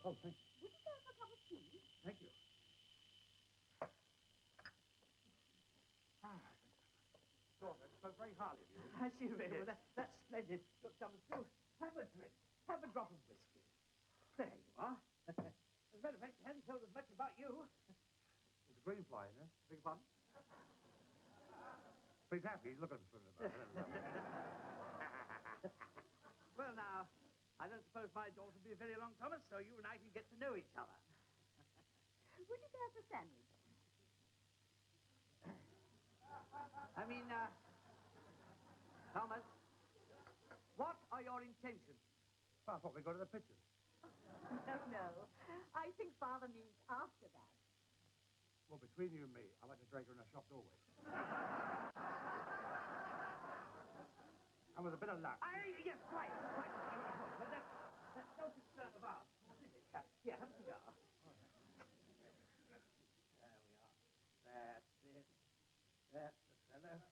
Oh, thank you. Would you care for a cup of tea? Thank you. Ah, Dawn, that spoke very highly of you. I see, really. Well, that's splendid. Look, Thomas, do have a drink. Have a drop of whiskey. There you are. As a matter of fact, he hadn't told us much about you. There's a green fly in there. Beg your pardon? But he's happy. He's looking for it. Well, now, I don't suppose my daughter will be very long, Thomas, so you and I can get to know each other. Would you care for a sandwich? I mean, Thomas, what are your intentions? Well, I thought we'd go to the pictures. No. I think Father means after that. Well, between you and me, I like to drag her in a shop doorway. And with a bit of luck. Yes, quite. But that's no concern of ours. Here, have a cigar. There we are. That's it. That's the fellow.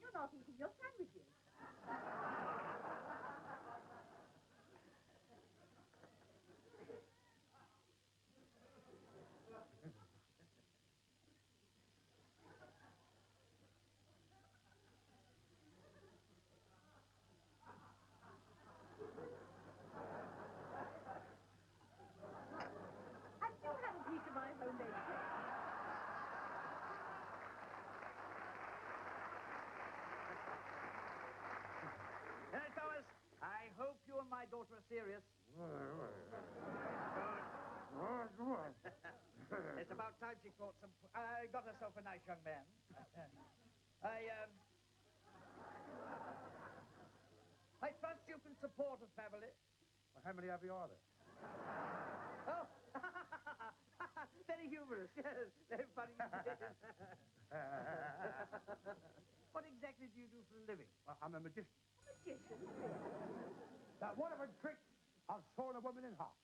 You're not eating your sandwiches. And you have a piece of my homemade cake. Thomas, I hope you and my daughter are serious. It's about time she caught some... got herself a nice young man. I trust you can support a family. Well, how many of you are there? Oh, very humorous, yes. Very funny. What exactly do you do for a living? Well, I'm a magician. Magician. Now, one of her tricks, I've sawn a woman in half.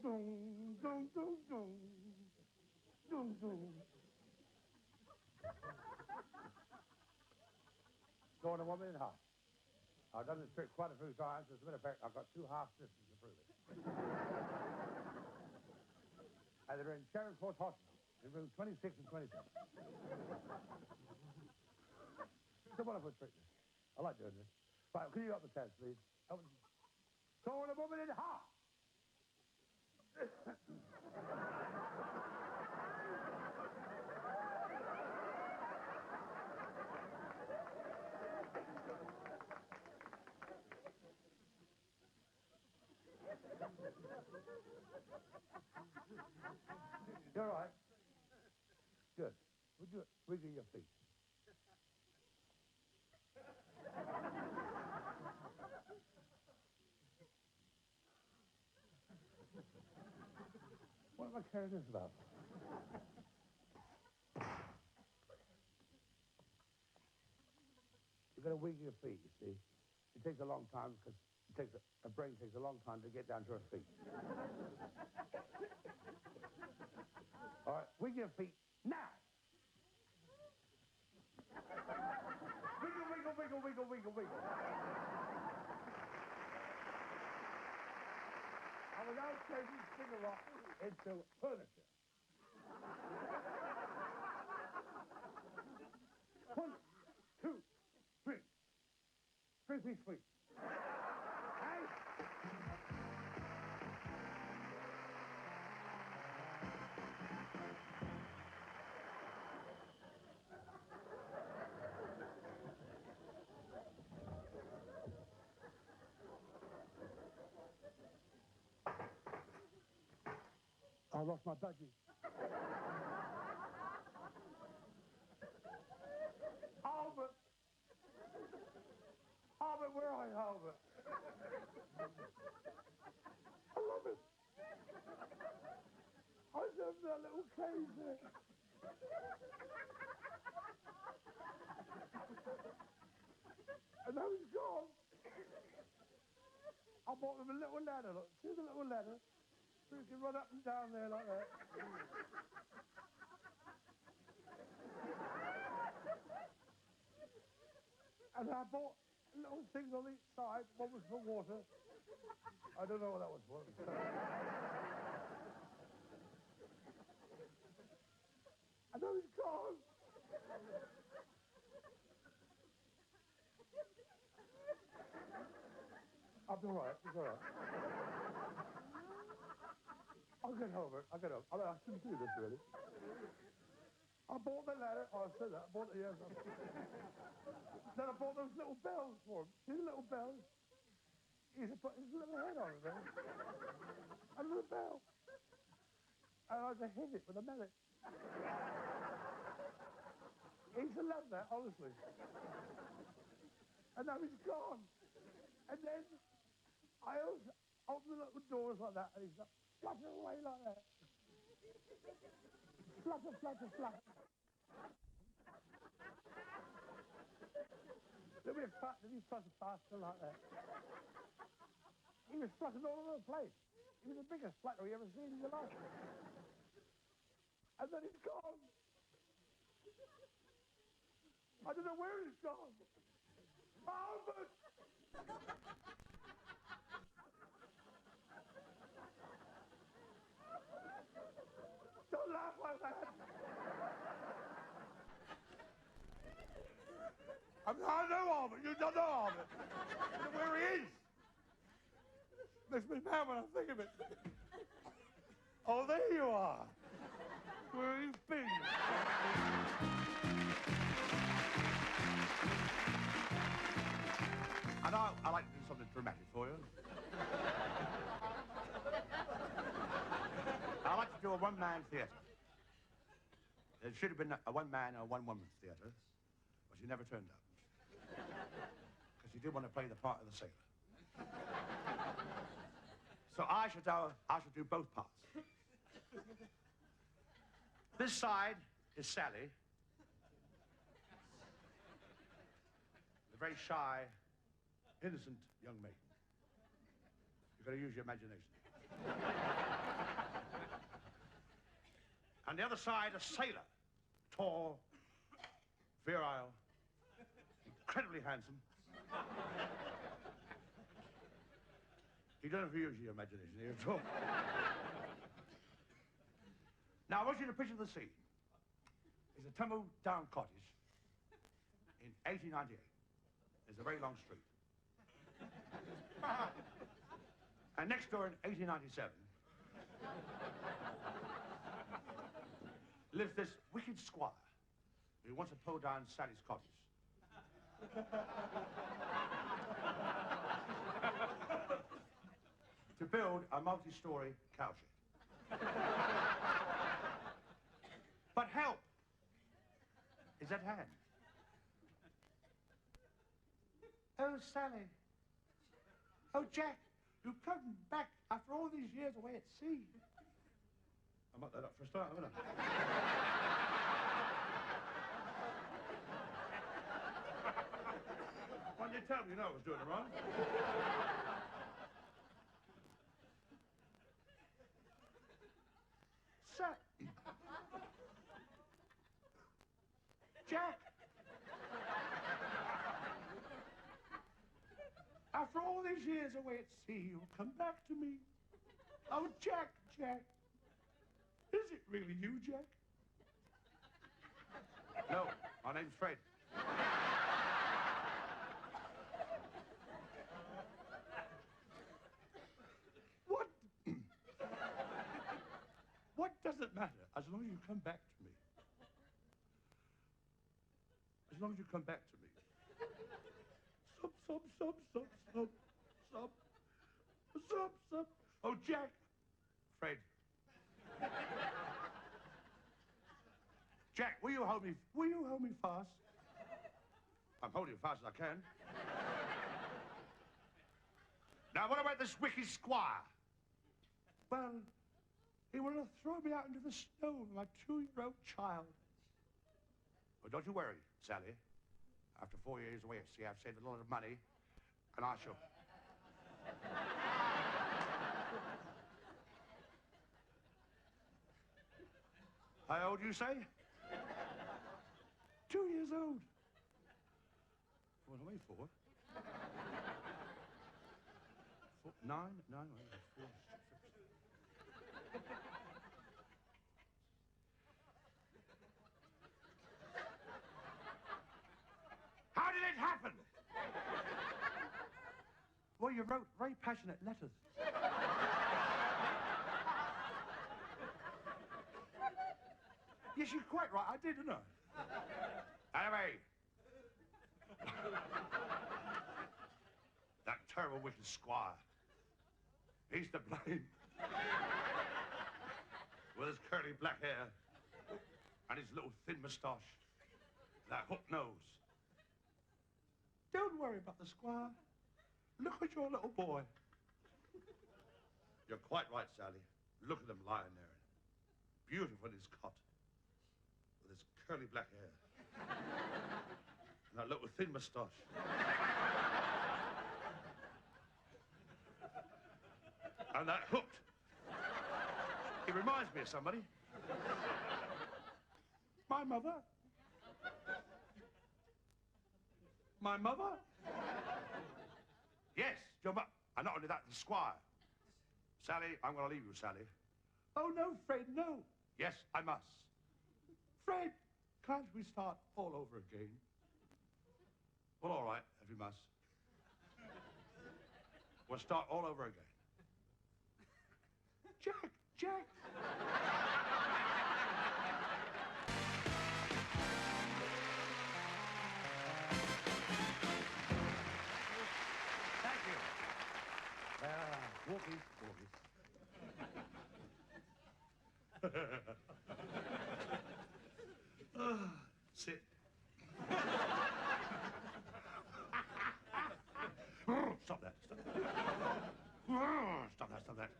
Dum, dum, dum, dum. Dum, dum. Sawn a woman in half. I've done this trick quite a few times. As a matter of fact, I've got 2 half-sisters to prove it. And they're in Charing Cross Hospital, in rooms 26 and 27. It's a wonderful trick, this. I like doing this. Right, can you up the test, please? Sawn a woman in half! You're all right. Good. Would you wiggle your feet? What am I carrying this about? You've got to wiggle your feet, you see. It takes a long time because a brain takes a long time to get down to her feet. All right, wiggle your feet now. Wiggle, wiggle, wiggle, wiggle, wiggle, wiggle. I will now turn this finger rock into furniture. 1, 2, 3. 3-piece suite. And... I lost my budgie. Albert! Albert, where are you, Albert? I love it. I love that little cave there. And now he's gone. I bought them a little ladder, look. See the little ladder? So you can run up and down there like that. And I bought little things on each side. One was for water. I don't know what that was for. And then he's gone. I'll be all right. It's all right. I'll get over it. I'll get over it. I mean, I shouldn't do this, really. I bought the ladder. Oh, I said that. I bought it, yes. Then I bought those little bells for him. See the little bells? He used to put his little head on them. A little bell. And I used to hit it with a mallet. He used to love that, honestly. And now he's gone. And then I opened the little doors like that, and he's like, flutter away like that. Flutter, flutter, flutter. Then we flutter faster like that. He was fluttering all over the place. He was the biggest flutter you ever seen in your life. And then he's gone. I don't know where he's gone. Albert! Don't laugh like that. I know Albert. You don't know Albert. I don't know where he is. Makes me mad when I think of it. Oh, there you are. Where you've been. And I like to do something dramatic for you. I like to do a one-man theatre. It should have been a one-man or a one-woman theatre, but she never turned up. Because she did want to play the part of the sailor. So I should do both parts. This side is Sally, the very shy, innocent young maiden. You've got to use your imagination. And the other side, a sailor, tall, virile, incredibly handsome. You don't have to use your imagination here at all. Now, I want you to picture the scene. It's a tumble-down cottage in 1898. There's a very long street. And next door in 1897 lives this wicked squire who wants to pull down Sally's cottage. To build a multi-story cowshed. But help is at hand. Oh, Sally. Oh, Jack, you've come back after all these years away at sea. I mucked that up for a start, haven't I? Why didn't you tell me? You know I was doing it wrong. Sir. Jack. After all these years away at sea, you'll come back to me. Oh, Jack, Jack. Is it really you, Jack? No, my name's Fred. What? What does it matter as long as you come back to me? As long as you come back to me. Sub. Oh, Jack. Fred. Jack, will you hold me fast? I'm holding you fast as I can. Now, what about this wicked squire? Well, he will have thrown me out into the snow with my 2-year-old child. Well, don't you worry, Sally. After 4 years away at sea, I've saved a lot of money, and I shall... How old you say? 2 years old. What am I for? 9, 4, 6. How did it happen? Well, you wrote very passionate letters. Yes, you're quite right. I did, didn't I? Anyway. That terrible wicked squire. He's to blame. With his curly black hair and his little thin moustache. That hook nose. Don't worry about the squire. Look at your little boy. You're quite right, Sally. Look at him lying there. Beautiful in his cot. With his curly black hair. And that little thin moustache. And that hooked. He reminds me of somebody. My mother. My mother? Yes, your mother. And not only that, the squire. Sally, I'm going to leave you, Sally. Oh, no, Fred, no. Yes, I must. Fred, can't we start all over again? Well, all right, if you must. We'll start all over again. Jack. Thank you. Walk east. Sit. Stop that. Stop that.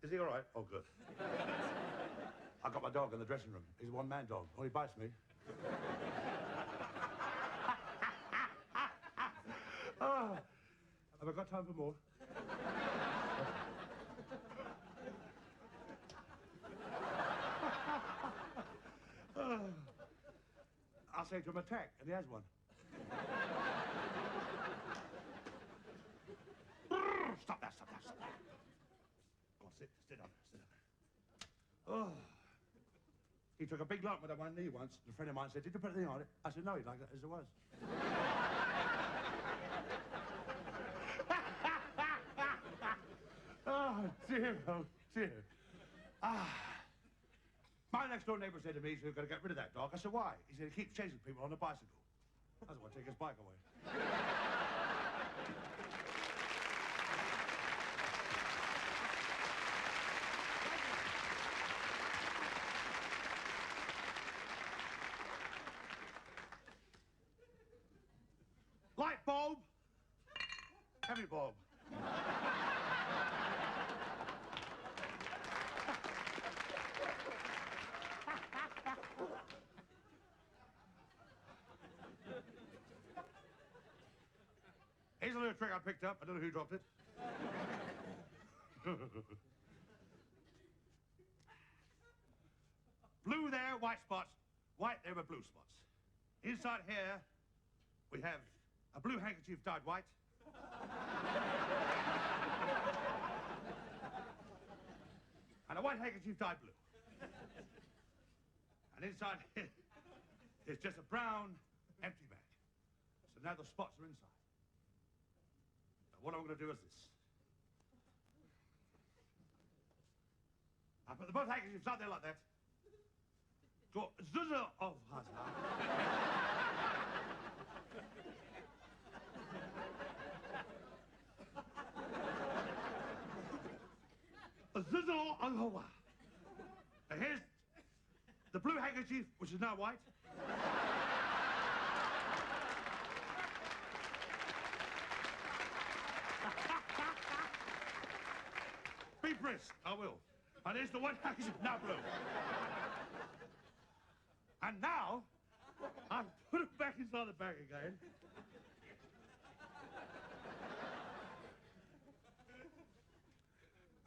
Is he all right? Oh, good. I got my dog in the dressing room. He's a one-man dog. Only bites me. Have I got time for more? I'll say to him, attack, and he has one. Stop that. Go on, sit down. Oh. He took a big lump with one knee once, and a friend of mine said, did you put anything on it? I said, no, he'd like that as it was. Oh, dear. My next door neighbour said to me, he's going to get rid of that dog. I said, why? He said, he keeps chasing people on a bicycle. I don't want to take his bike away. Light bulb. Heavy bulb. Here's a little trick I picked up. I don't know who dropped it. Blue there, white spots. White there were blue spots. Inside here, we have a blue handkerchief dyed white. And a white handkerchief dyed blue. And inside here is just a brown, empty bag. So now the spots are inside. What I'm going to do is this. I put the both handkerchiefs out there like that. Go zuzza of zuzza of Hawa. And here's the blue handkerchief, which is now white. Be brisk, I will. And here's the one handkerchief now blue. And now, I've put it back inside the bag again.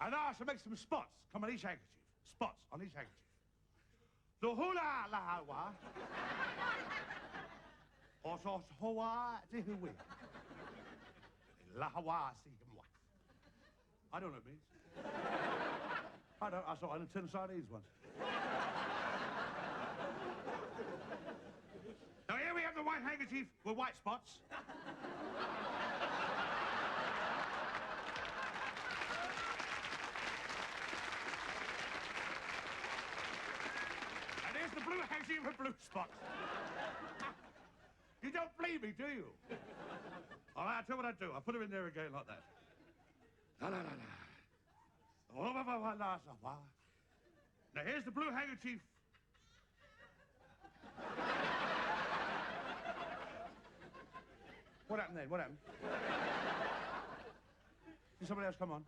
And now I shall make some spots. Come on each handkerchief. Spots on each handkerchief. The hula la wa. Also hoa de hui. La wa si moi. I don't know what it means. I don't. I saw it on a tin sardines once. Now here we have the white handkerchief with white spots. And here's the blue handkerchief with blue spots. You don't believe me, do you? All right, I'll tell you what I do. I'll put them in there again like that. La la la la. Now here's the blue handkerchief. What happened then? What happened? Did somebody else come on?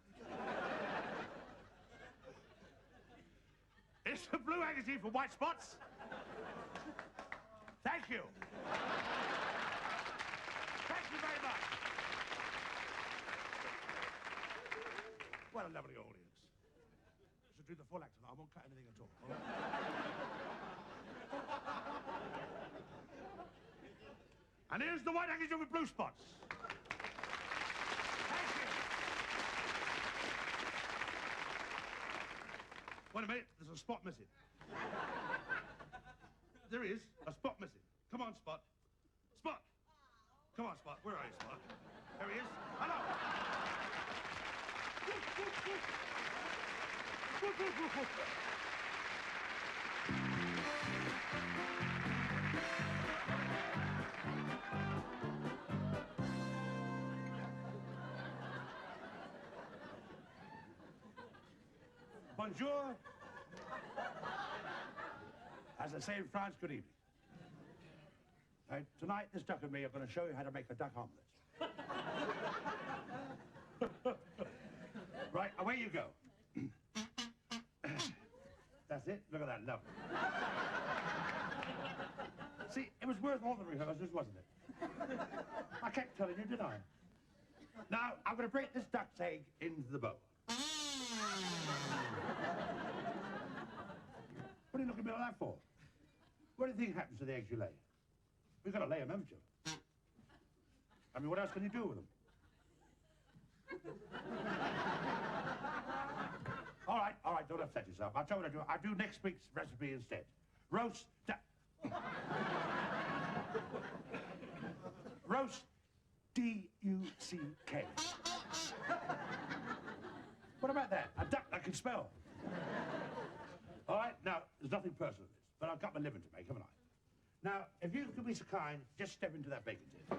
It's the blue handkerchief for white spots. Thank you. Thank you very much. What a lovely audience. I should do the full act tonight. I won't cut anything at all. All right? And here's the white handkerchief with blue spots. Thank you. Wait a minute, there's a spot missing. There is a spot missing. Come on, Spot. Spot. Come on, Spot. Where are you, Spot? There he is. Hello. Bonjour. As I say in France, good evening. Right, tonight, this duck and me are going to show you how to make a duck omelette. Right, away you go. That's it. Look at that, lovely. See, it was worth all the rehearsals, wasn't it? I kept telling you, didn't I? Now, I'm going to break this duck's egg into the bowl. What are you looking at me like that for? What do you think happens to the eggs you lay? You've got to lay them, haven't you? I mean, what else can you do with them? All right, don't upset yourself. I'll tell you what I do. I'll do next week's recipe instead. Roast roast D-U-C-K. What about that? A duck that can spell. All right, now, there's nothing personal in this, but I've got my living to make, haven't I? Now, if you could be so kind, just step into that bacon tin.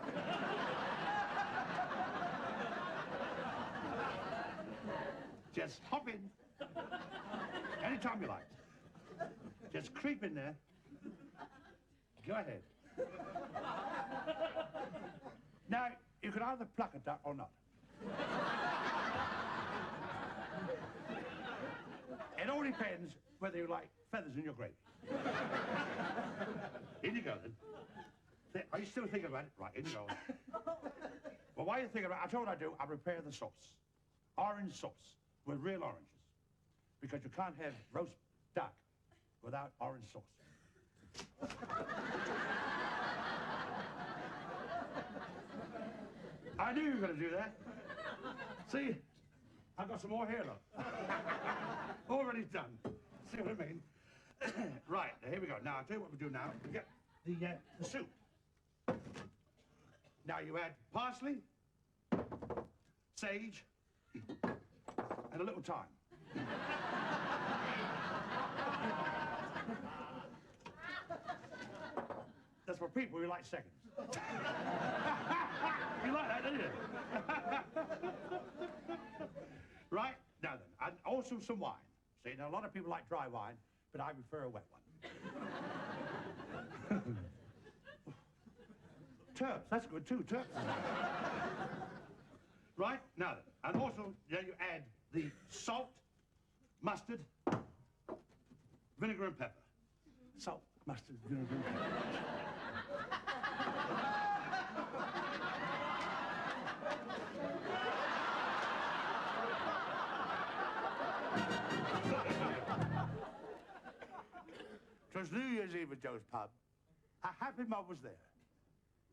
Just hop in. Anytime you like. Just creep in there. Go ahead. Now, you can either pluck a duck or not. It all depends whether you like feathers in your gravy. In you go, then. Are you still thinking about it? Right, in you go. Well, while you're thinking about it, I'll tell you what I do. I prepare the sauce. Orange sauce with real oranges. Because you can't have roast duck without orange sauce. I knew you were going to do that. See, I've got some more here, look. Already done. See what I mean? Right, here we go. Now, I'll tell you what we do now. We get the soup. Now, you add parsley, sage, and a little thyme. That's for people who like seconds. You like that, don't you? Right, now then, and also some wine. See, now a lot of people like dry wine, but I prefer a wet one. Turps, that's good too, turps. Right, now then, and also, you add the salt, mustard, vinegar and pepper. Salt, mustard, vinegar and pepper. 'Twas New Year's Eve at Joe's pub. A happy mob was there.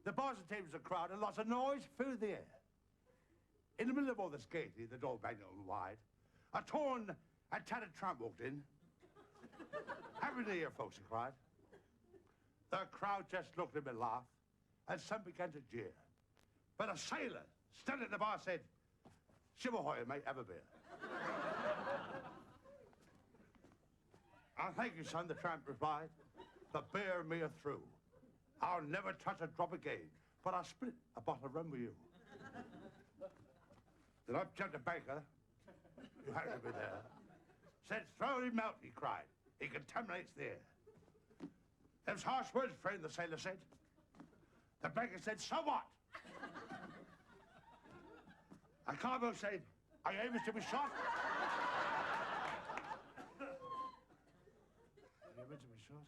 The bars and tables were crowded, lots of noise filled the air. In the middle of all this gaiety, the door banged open wide. A torn and tattered tramp walked in. Happy New Year, folks, he cried. The crowd just looked at him and laughed, and some began to jeer. But a sailor standing at the bar said, "Ship ahoy, mate, have a beer." "I'll thank you, son," the tramp replied, "but bear me a through. I'll never touch a drop again, but I'll split a bottle of rum with you." Then up jumped a banker, who happened to be there, said, "Throw him out," he cried. "He contaminates the air." "Them's harsh words, friend," the sailor said. The banker said, "So what?" A carver said, "Are you able to be shot?" Are you able to be shot?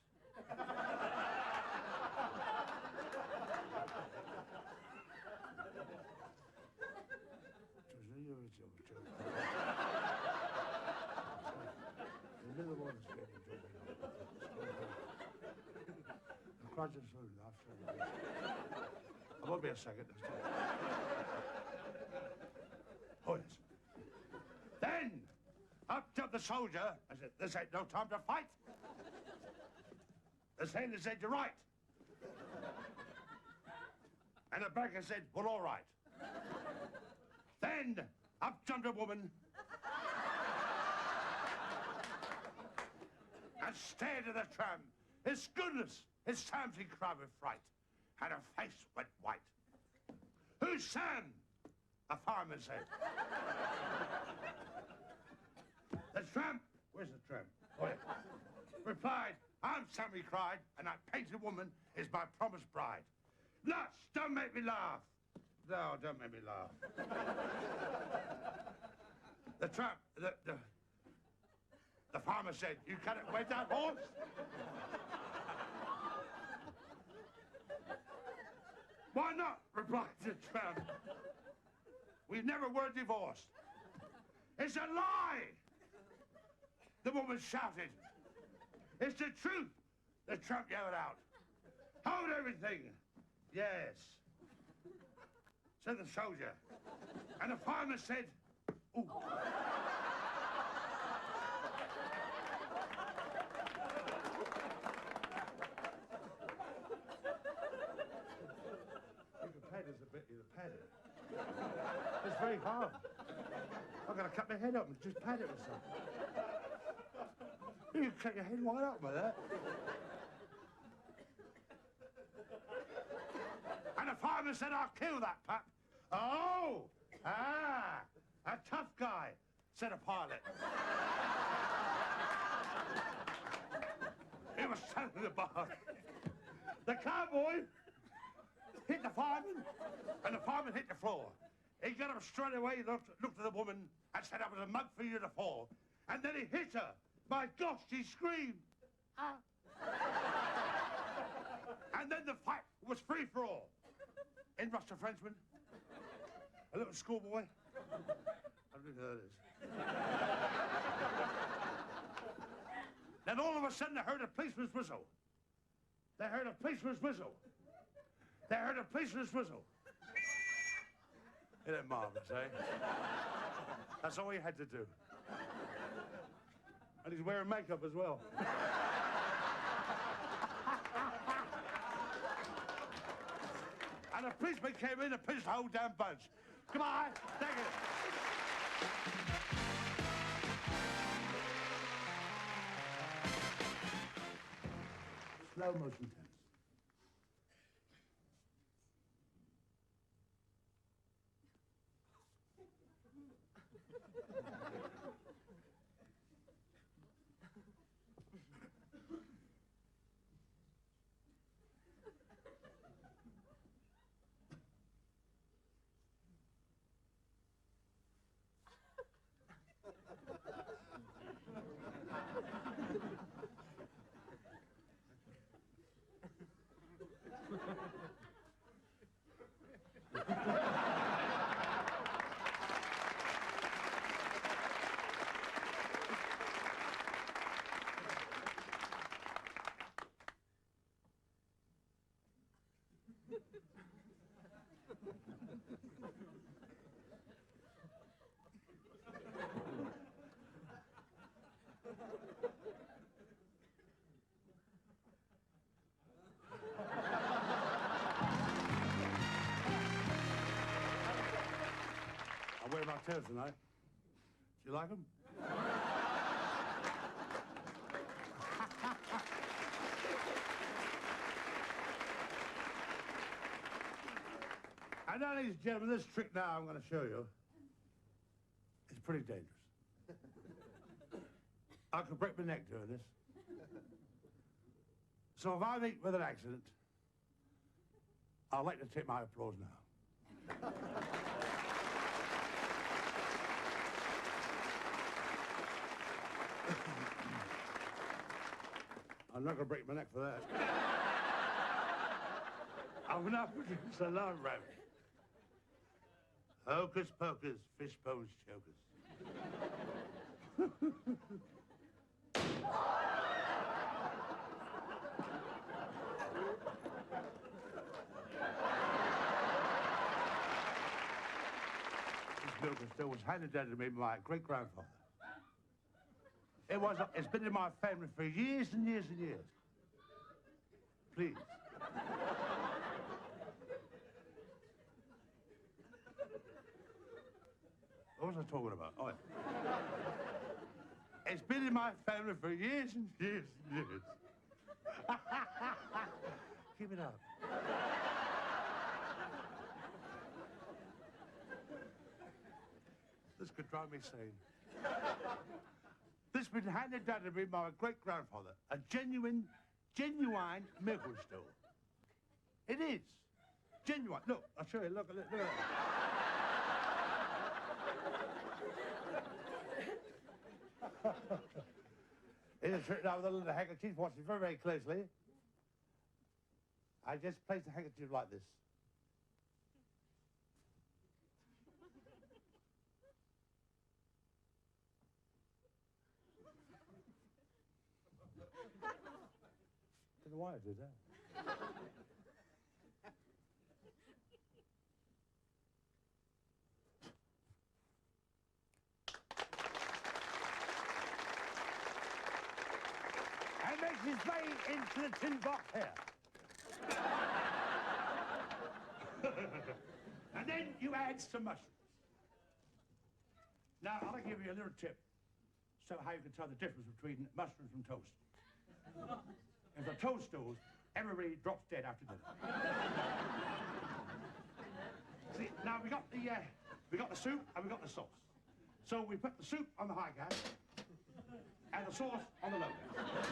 I won't be a second. Oh, yes. Then, up jumped the soldier. I said, "This ain't no time to fight." The sailor said, "You're right." And the banker said, "Well, all right." Then, up jumped a woman and stared at the tram. His goodness, his Sam's he cried with fright, and her face went white. "Who's Sam?" a fireman said. The tramp, where's the tramp? Oh, yeah. Replied, "I'm Sam," he cried, "and that painted woman is my promised bride." "Nuts, don't make me laugh." "No, don't make me laugh." The tramp, the farmer said, "You can't wait that horse?" "Why not?" replied the tramp. "We never were divorced." "It's a lie!" the woman shouted. "It's the truth!" the tramp yelled out. "Hold everything!" "Yes," said the soldier. And the fireman said, "Ooh." It's very hard. I've got to cut my head up and just pat it or something. You can cut your head wide up with that. And the fireman said, "I'll kill that pup." "Oh, a tough guy," said a pilot. He was standing in the bar. The cowboy hit the fireman, and the fireman hit the floor. He got up straight away, looked at the woman, and said, "I was a mug for you to fall." And then he hit her. My gosh, she screamed. "Ah." And then the fight was free for all. In rushed a Frenchman, a little schoolboy. I don't know who that is. Then all of a sudden, they heard a policeman's whistle. They heard a policeman's whistle. They heard a policeman's whistle. Isn't it marvelous, eh? That's all he had to do. And he's wearing makeup as well. And the policeman came in and pinched the whole damn bunch. Come on, take it. Slow motion tennis. subtitles tonight. Do you like them? And now, ladies and gentlemen, this trick now I'm going to show you is pretty dangerous. I could break my neck doing this. So if I meet with an accident, I'd like to take my applause now. I'm not going to break my neck for that. I'm going to produce a love rabbit. Hocus pocus, fish bones chokers. This milk still was handed down to me by my great-grandfather. It's been in my family for years and years and years. Please. What was I talking about? Oh, yeah. It's been in my family for years and years and years. Keep it up. This could drive me insane. This has been handed down to me by my great-grandfather. A genuine miracle store. It is. Genuine. Look, I'll show you. Look at it. Look at it. Here's a trick now with a little handkerchief. Watch it very, very closely. I just place the handkerchief like this. I don't know why I did that. And makes his way into the tin box here. And then you add some mushrooms. Now, I'll give you a little tip, so how you can tell the difference between mushrooms and toast. If the toadstools, everybody drops dead after dinner. See, now we got the soup and we got the sauce. So we put the soup on the high gas and the sauce on the low gas.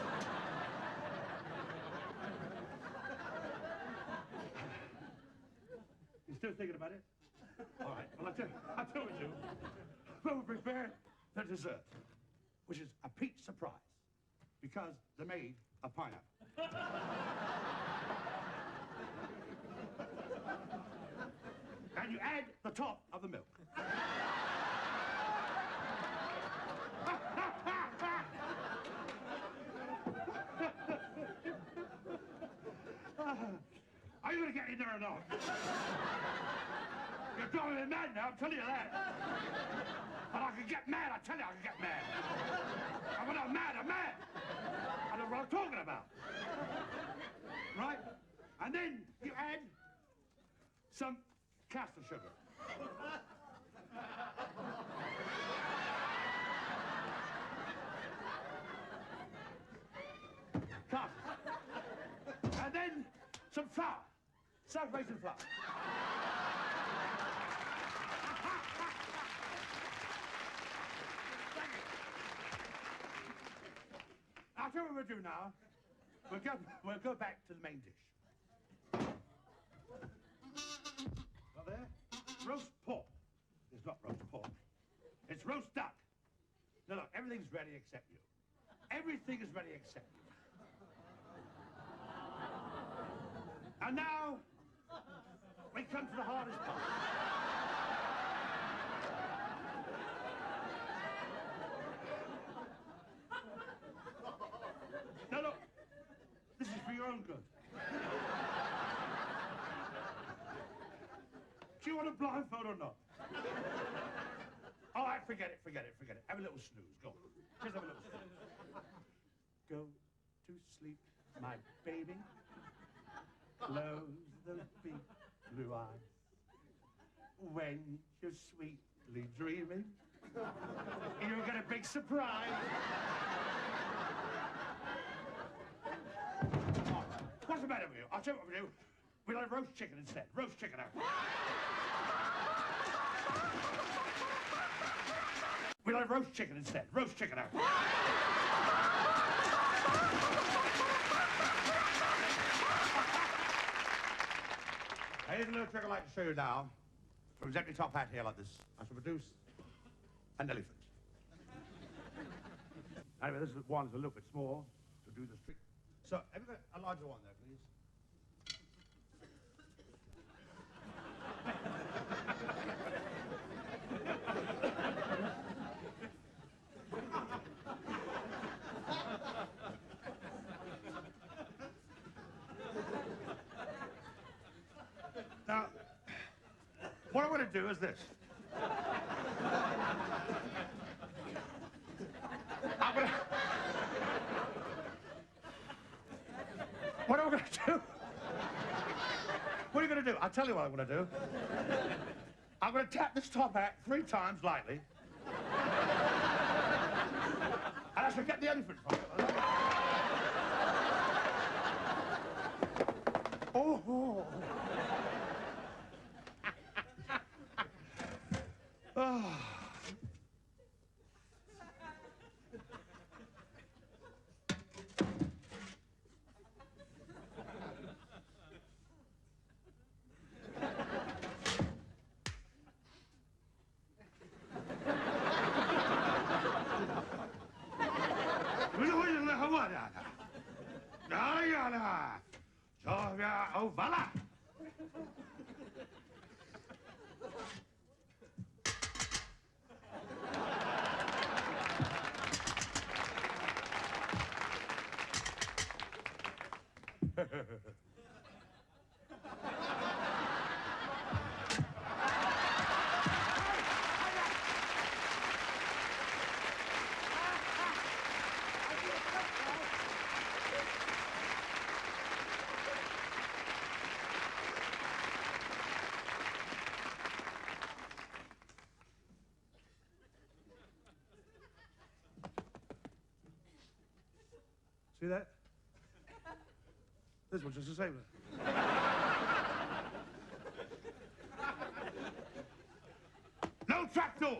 You still thinking about it? All right, well, I told you. We'll prepare the dessert, which is a peach surprise, because they're made of pineapple. And you add the top of the milk. Are you going to get in there or not? You're driving me mad now, I'm telling you that. But I can get mad, I tell you I can get mad. And when I'm mad, I'm mad. I know what I'm talking about. Right? And then you add some caster sugar. Caster. And then some flour. Self-raising flour. I'll tell you what we'll do now. We'll go back to the main dish. Got there? Roast pork. It's not roast pork. It's roast duck. No, look, everything's ready except you. Everything is ready except you. And now, we come to the hardest part. Now look, this is for your own good. Do you want a blindfold or not? All right, forget it. Have a little snooze, go. Just have a little snooze. Go to sleep, my baby. Close those big blue eyes. When your sweet Sweetly dreaming. You'll get a big surprise. What's the matter with you? I'll tell you what we do. We'll have roast chicken instead. Roast chicken out. We'll have roast chicken instead. Roast chicken out. Here's a little trick I'd like to show you now. From his empty top hat here like this, I shall produce an elephant. Anyway, this one's a little bit small to do this trick. So, have you got a larger one there, please? Now, what I'm going to do is this. What am I going to do? What are you going to do? I'll tell you what I'm going to do. I'm going to tap this top hat 3 times lightly. And I shall get the elephant from it. Oh. Oh. Oh, voila! See that? This one's just the same. No trapdoors!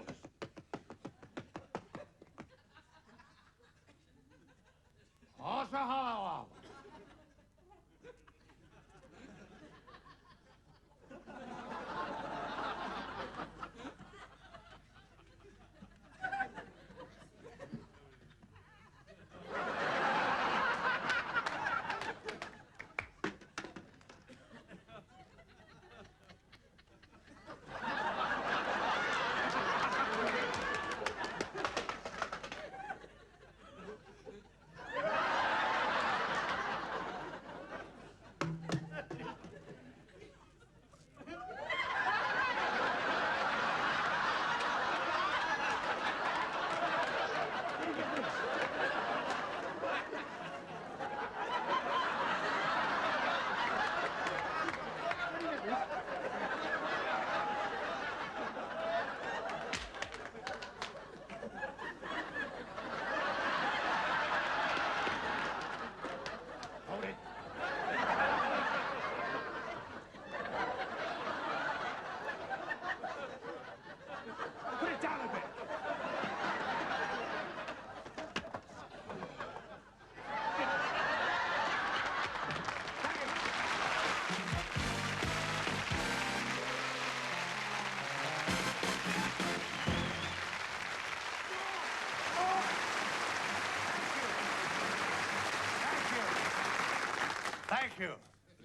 Thank you.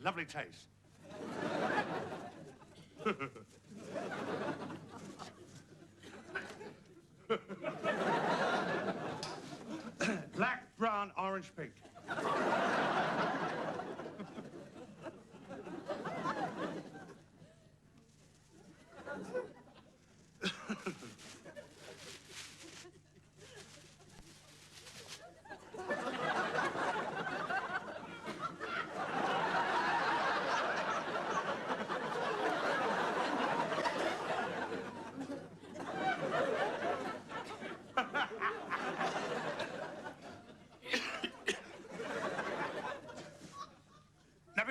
Lovely taste. Black, brown, orange, pink.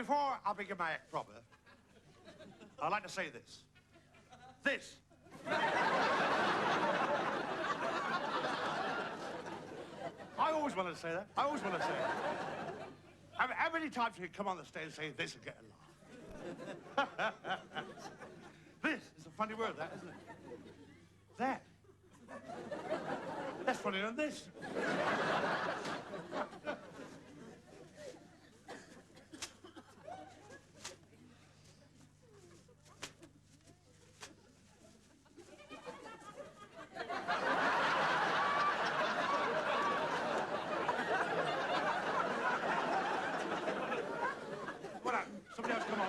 before I begin my act proper, I'd like to say this. This. I always wanted to say that. I always want to say it. How many times you can come on the stage and say this and get a laugh? This is a funny word, that, isn't it? That. That's funnier than this. What happened? Somebody else come on.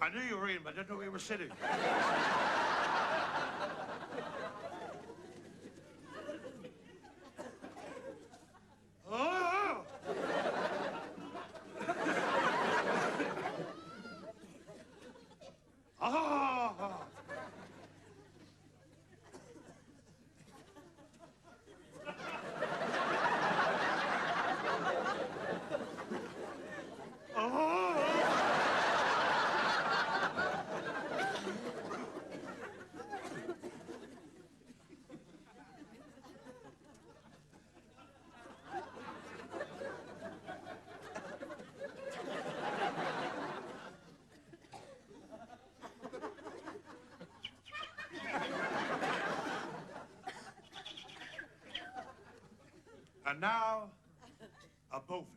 I knew you were in, but I didn't know where you were sitting. Oh! Oh! And now, a bullfinch.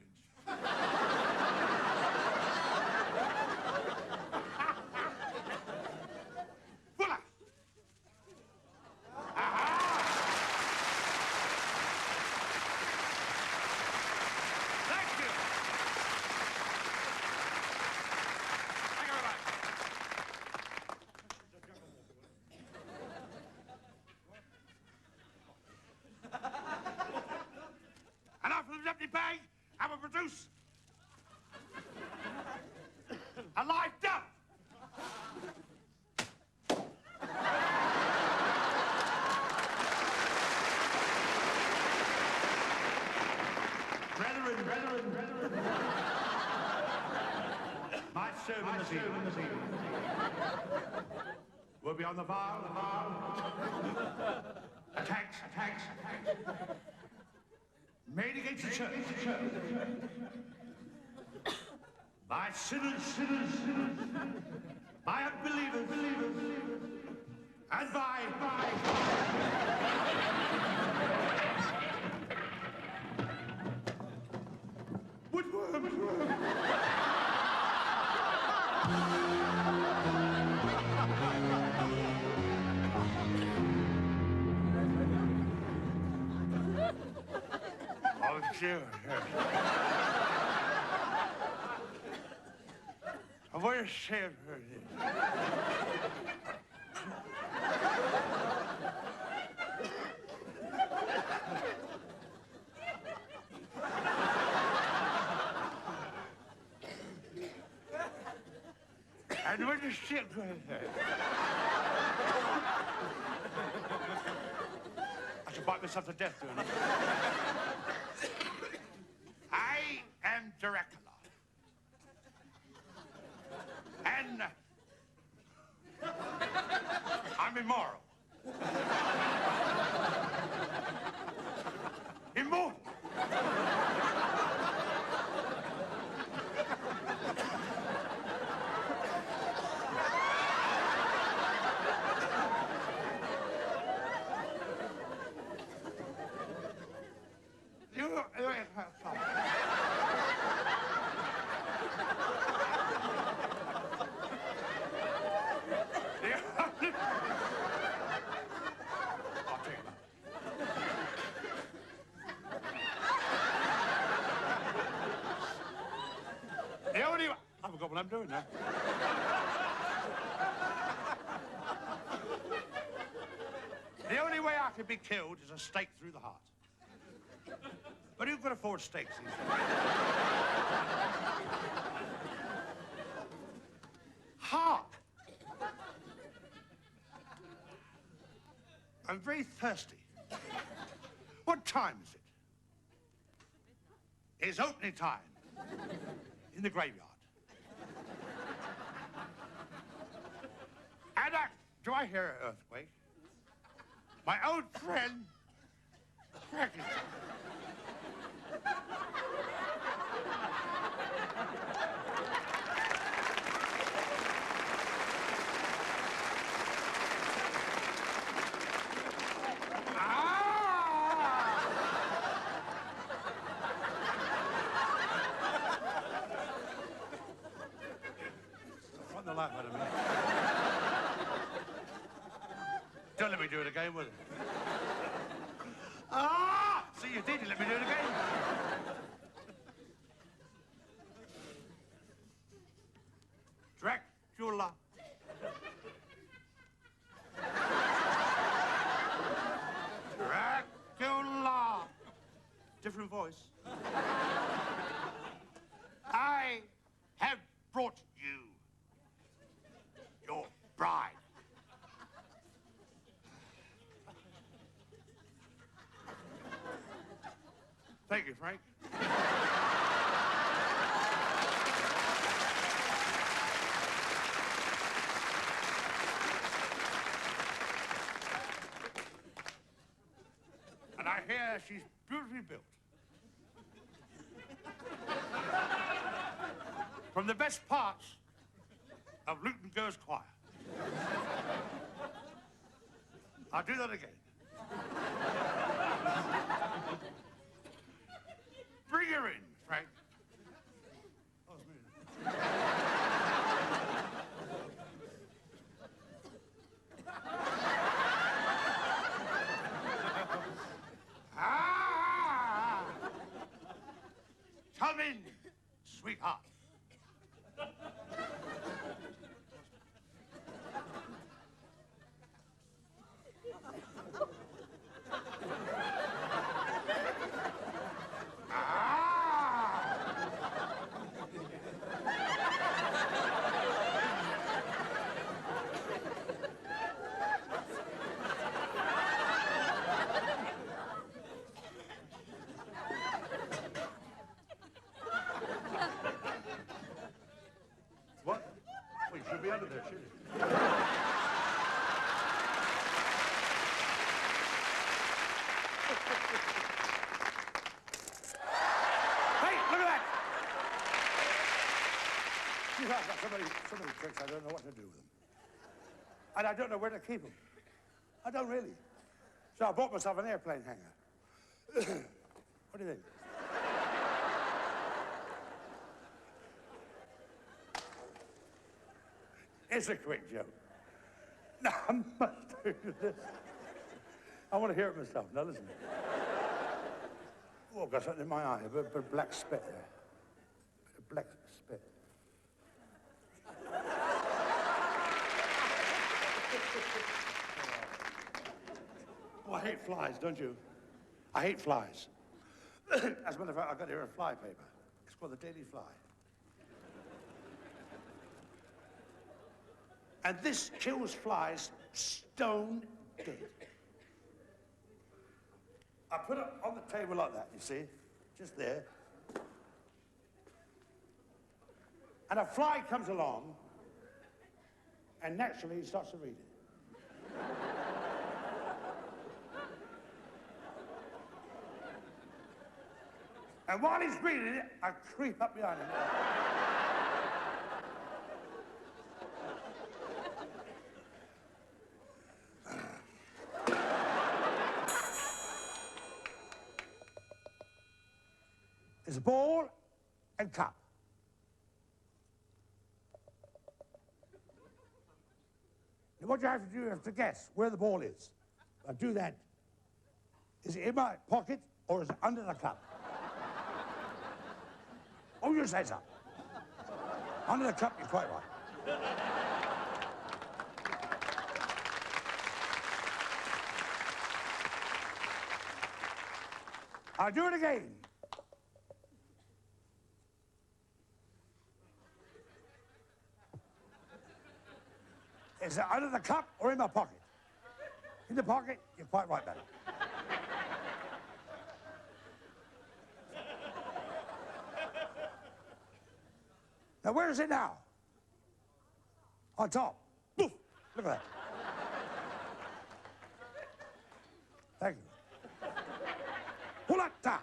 Voila! Aha! Thank you! Thank you very much. And after the empty bag, I will produce a live dub. Brethren, my servant this evening will be on the bar. Attacks. Made against the church. By sinners, by unbelievers, and by woodworms. Oh, sure. I want to say it for this. And when you sit right there, I should bite myself to death doing it. I am Dracula. And I'm immoral. Immortal. I'm doing that. The only way I could be killed is a stake through the heart. But who can afford stakes these days? Hark! I'm very thirsty. What time is it? It's opening time in the graveyard. And do I hear an earthquake? My old friend, Frankenstein. The life out of me. Don't let me do it again, will you? Ah! See, you did. You let me do it again. Dracula. Dracula. Different voice. I have brought you your bride. Thank you, Frank. And I hear she's beautifully built. From the best parts of Luton Girls' Choir. I'll do that again. Bring her in, Frank. Oh, it's me. Come in, sweetheart. What? Well, you should be under there, shouldn't you? Hey, look at that! You know, I've got so many tricks, I don't know what to do with them. And I don't know where to keep them. I don't really. So I bought myself an airplane hanger. What do you think? It's a quick joke. No, I must do this. I want to hear it myself. Now listen. Oh, I've got something in my eye. A bit of black spit there. A black spit. Oh, I hate flies, don't you? I hate flies. As a matter of fact, I've got here a fly paper. It's called the Daily Fly. And this kills flies stone dead. I put it on the table like that, you see, just there. And a fly comes along, and naturally he starts to read it. And while he's reading it, I creep up behind him. There's a ball and cup. And what you have to do, you have to guess where the ball is. I do that. Is it in my pocket or is it under the cup? Oh, you say so. Under the cup, you're quite right. I'll do it again. Is it under the cup or in my pocket? In the pocket, you're quite right, madam. Now, where is it now? On top. Poof! Look at that. Thank you. Hulata!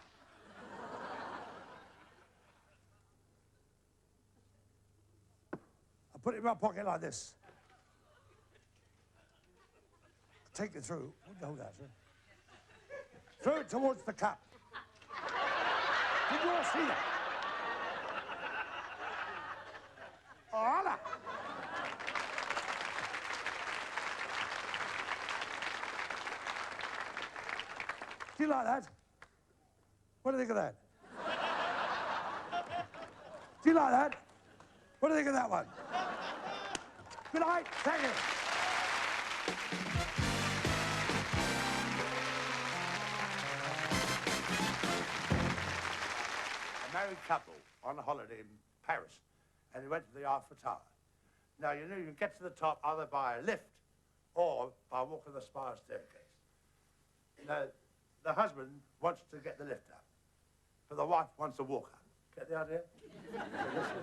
I put it in my pocket like this. Take it through. What the hell that, sir? Throw it towards the cup. Did you all see that? Hola! Do you like that? What do you think of that? Do you like that? What do you think of that one? Good night. Thank you. A married couple on a holiday in Paris, and they went to the Eiffel Tower. Now, you know, you can get to the top either by a lift or by walking the spiral staircase. Now, the husband wants to get the lift up, but the wife wants to walk up. Get the idea? So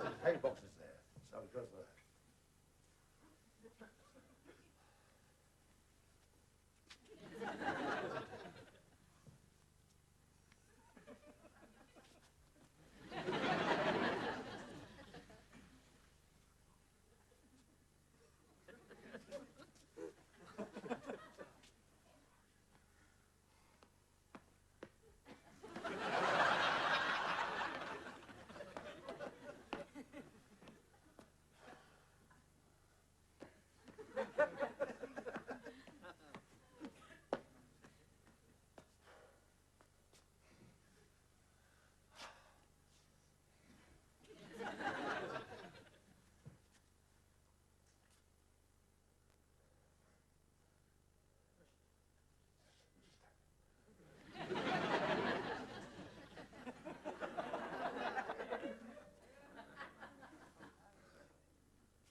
there's hay boxes there, so it goes there.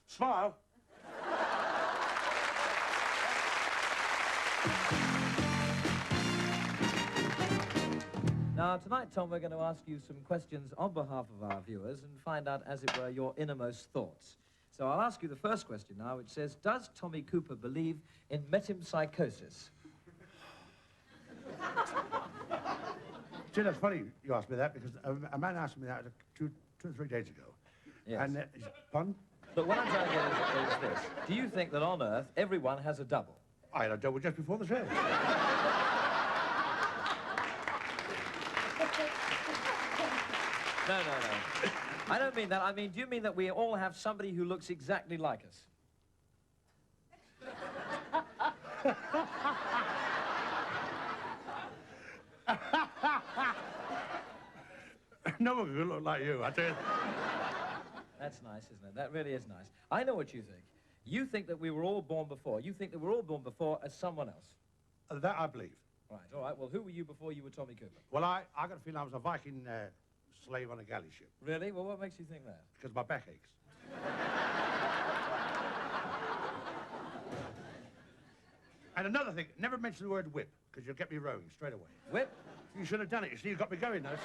Smile. Now, tonight, Tom, we're going to ask you some questions on behalf of our viewers and find out, as it were, your innermost thoughts. So I'll ask you the first question now, which says, does Tommy Cooper believe in metempsychosis? See, that's funny you asked me that, because a man asked me that two or 3 days ago. Yes. And, pardon? But what I'm trying to get is this. Do you think that on Earth, everyone has a double? I had a double just before the show. No. I don't mean that. I mean, do you mean that we all have somebody who looks exactly like us? No one could look like you, I tell you. That's nice, isn't it? That really is nice. I know what you think. You think that we were all born before. You think that we're all born before as someone else. That I believe. Right, all right. Well, who were you before you were Tommy Cooper? Well, I got a feeling I was a Viking slave on a galley ship. Really? Well, what makes you think that? Because my back aches. And another thing, never mention the word whip, because you'll get me rowing straight away. Whip? You should have done it. You see, you got me going, though.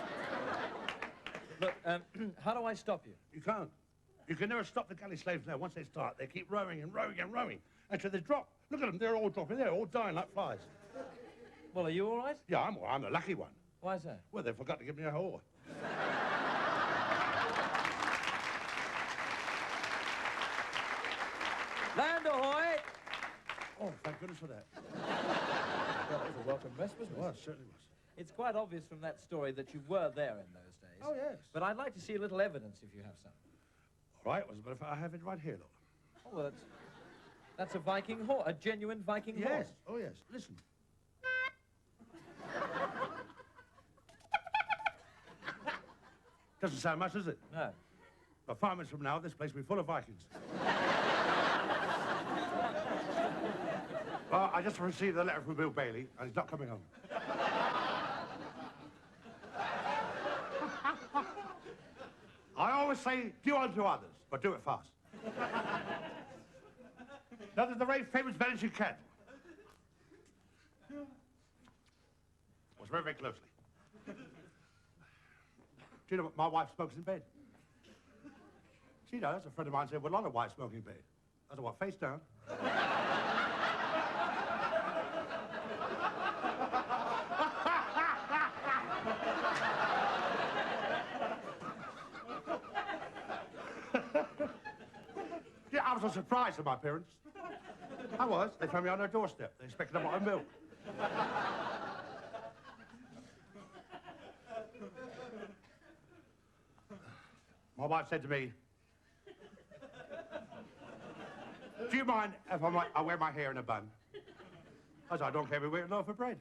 Look, how do I stop you? You can't. You can never stop the galley slaves now. Once they start, they keep rowing and rowing and rowing until they drop. Look at them, they're all dropping. They're all dying like flies. Well, are you all right? Yeah, I'm the lucky one. Why is that? Well, they forgot to give me a oar. Land ahoy! Oh, thank goodness for that. Well, that was a welcome rest, wasn't It it? was, certainly was. It's quite obvious from that story that you were there in those days. Oh, yes. But I'd like to see a little evidence if you have some. All right, well, if I have it right here, look. Oh, well, that's a Viking horse, a genuine Viking horse. Yes, oh, yes. Listen. Doesn't sound much, does it? No. But 5 minutes from now, this place will be full of Vikings. Well, I just received a letter from Bill Bailey, and he's not coming home. I always say, do unto others, but do it fast. Now, there's the very famous Venetian candle. Watch very, very closely. Do you know what my wife smokes in bed? She does. A friend of mine said, well, a lot of wives smoke in bed. I said, what, face down? Yeah, I was so surprised at my parents. I was. They found me on their doorstep. They expected a bottle of milk. My wife said to me, do you mind if I wear my hair in a bun? I said, I don't care if we wear it loaf of bread.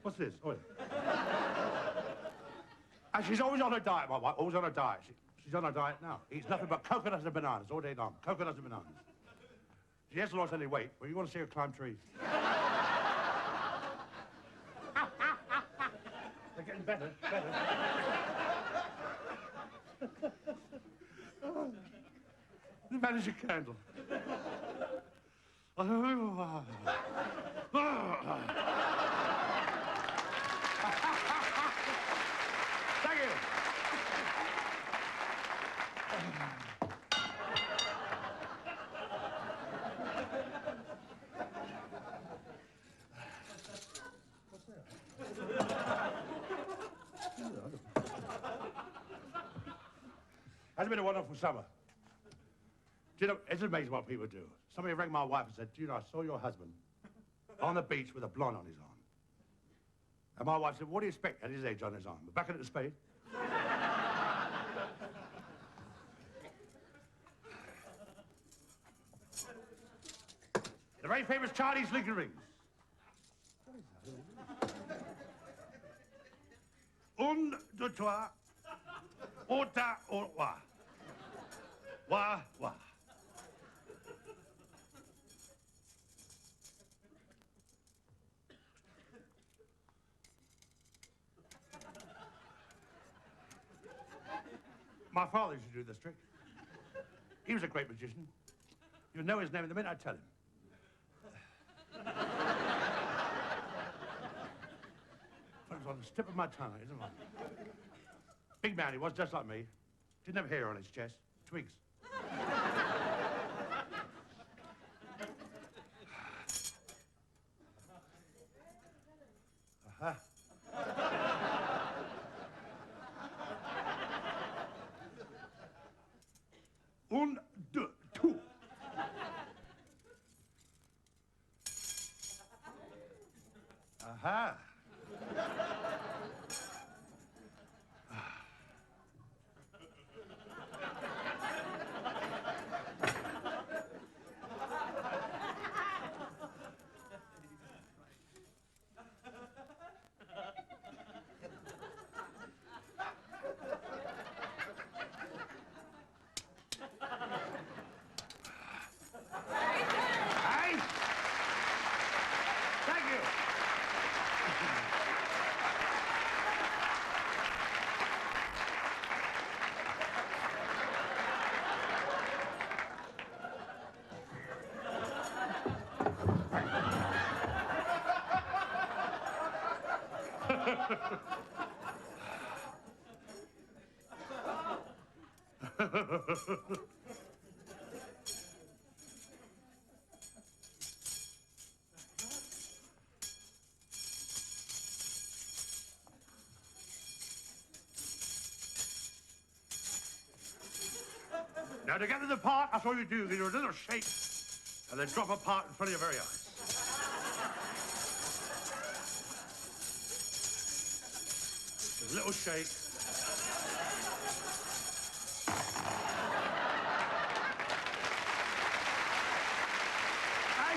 What's this? Oh, yeah. And she's always on a diet, my wife, always on a diet. She's on a diet now. Eats nothing but coconuts and bananas all day long. Coconuts and bananas. She hasn't lost any weight, but you want to see her climb trees. They're getting better, better. The Venetian candle. Thank you. Has been a wonderful summer. Do you know, it's amazing what people do. Somebody rang my wife and said, do you know, I saw your husband on the beach with a blonde on his arm. And my wife said, what do you expect at his age on his arm? Back at the spade? The very famous Chinese linking rings. Un, deux, trois, ota, or, wa. Wa, wa. My father used to do this trick. He was a great magician. You would know his name the minute I tell him. It was on the tip of my tongue, isn't it? Big man he was, just like me. Didn't have hair on his chest. Twigs. Uh-huh. Un, deux, two. Aha. Hey! Thank you. Now, to get to the part, that's all you do. You do a little shake, and then drop a part in front of your very eyes. Just a little shake. Hey!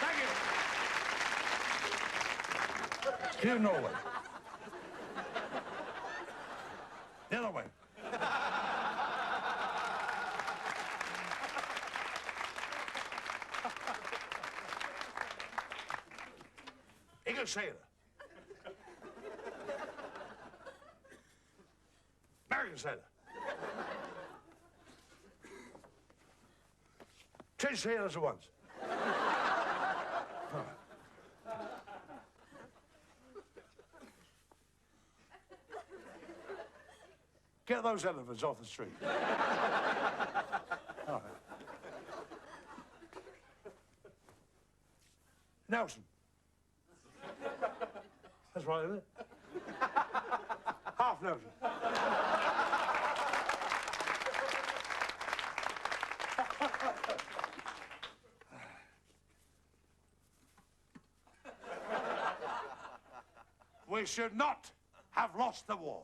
Thank you. Clear Norway. The other way. English sailor. American sailor. Two sailors at once. Get those elephants off the street. All right. Nelson. That's right, isn't it? Half Nelson. We should not have lost the war.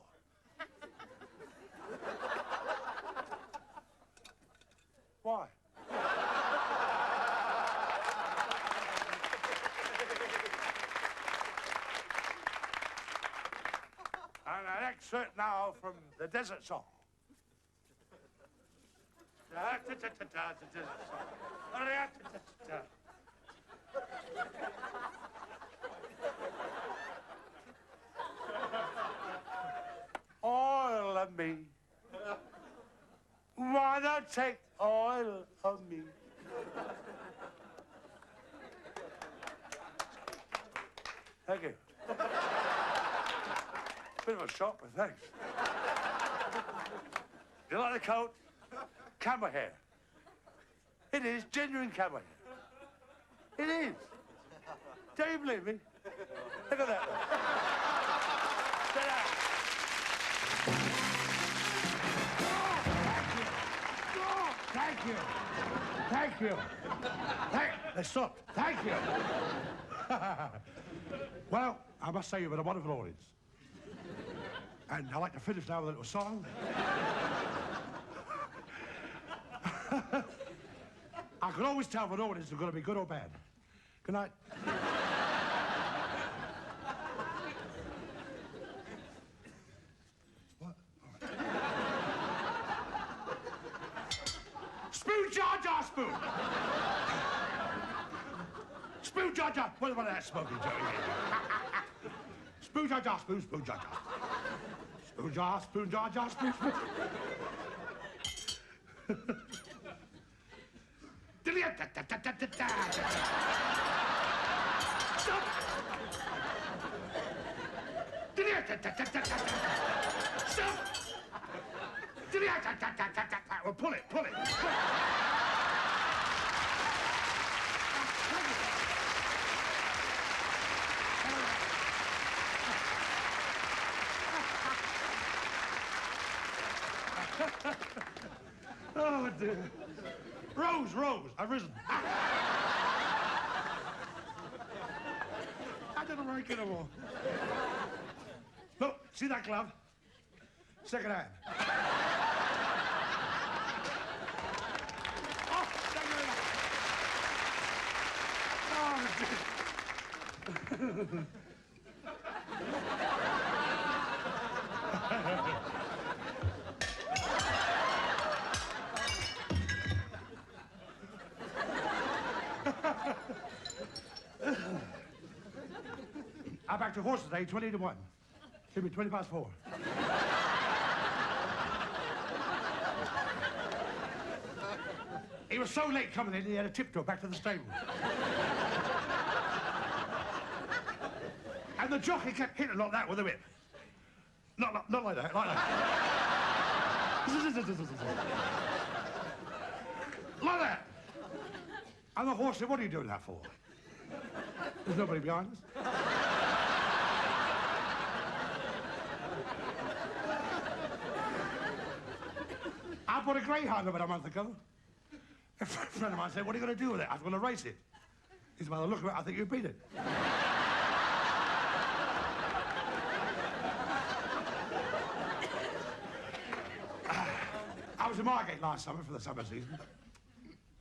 Why? And an excerpt now from the Desert Song. Oil of me. Wanna take oil of me. Thank you. Bit of a shock, but thanks. You like the coat? Camel hair. It is genuine camel hair. It is. Don't you believe me? Look at that. Sit down. Thank you. Thank you. They stopped. Thank you. Well, I must say you've been a wonderful audience. And I'd like to finish now with a little song. I can always tell if an audience is going to be good or bad. Good night. What? Spoon, Jar Jar, spoon. Spoon, Jar Jar. What about that smoking, Joey? Spoon, Jar Jar, spoon, spoon, Jar Jar. Spoon, Jar, spoon, Jar Jar, spoon, spoon. Stop! Stop! Well, pull it, pull it. Oh, dear. Rose, Rose, I've risen. I didn't like it anymore. Look, see that glove? Second hand. Oh, second hand. Oh, dear. I backed a horse today, 20 to 1. Give me 20 past 4. He was so late coming in, he had a tiptoe back to the stable. And the jockey kept hitting like that with a whip. Not like that, like that. Like that. And the horse said, what are you doing that for? There's nobody behind us. I bought a greyhound about a month ago. A friend of mine said, what are you going to do with it? I was going to race it. He said, well, look at it, I think you beat it. I was in Margate last summer for the summer season.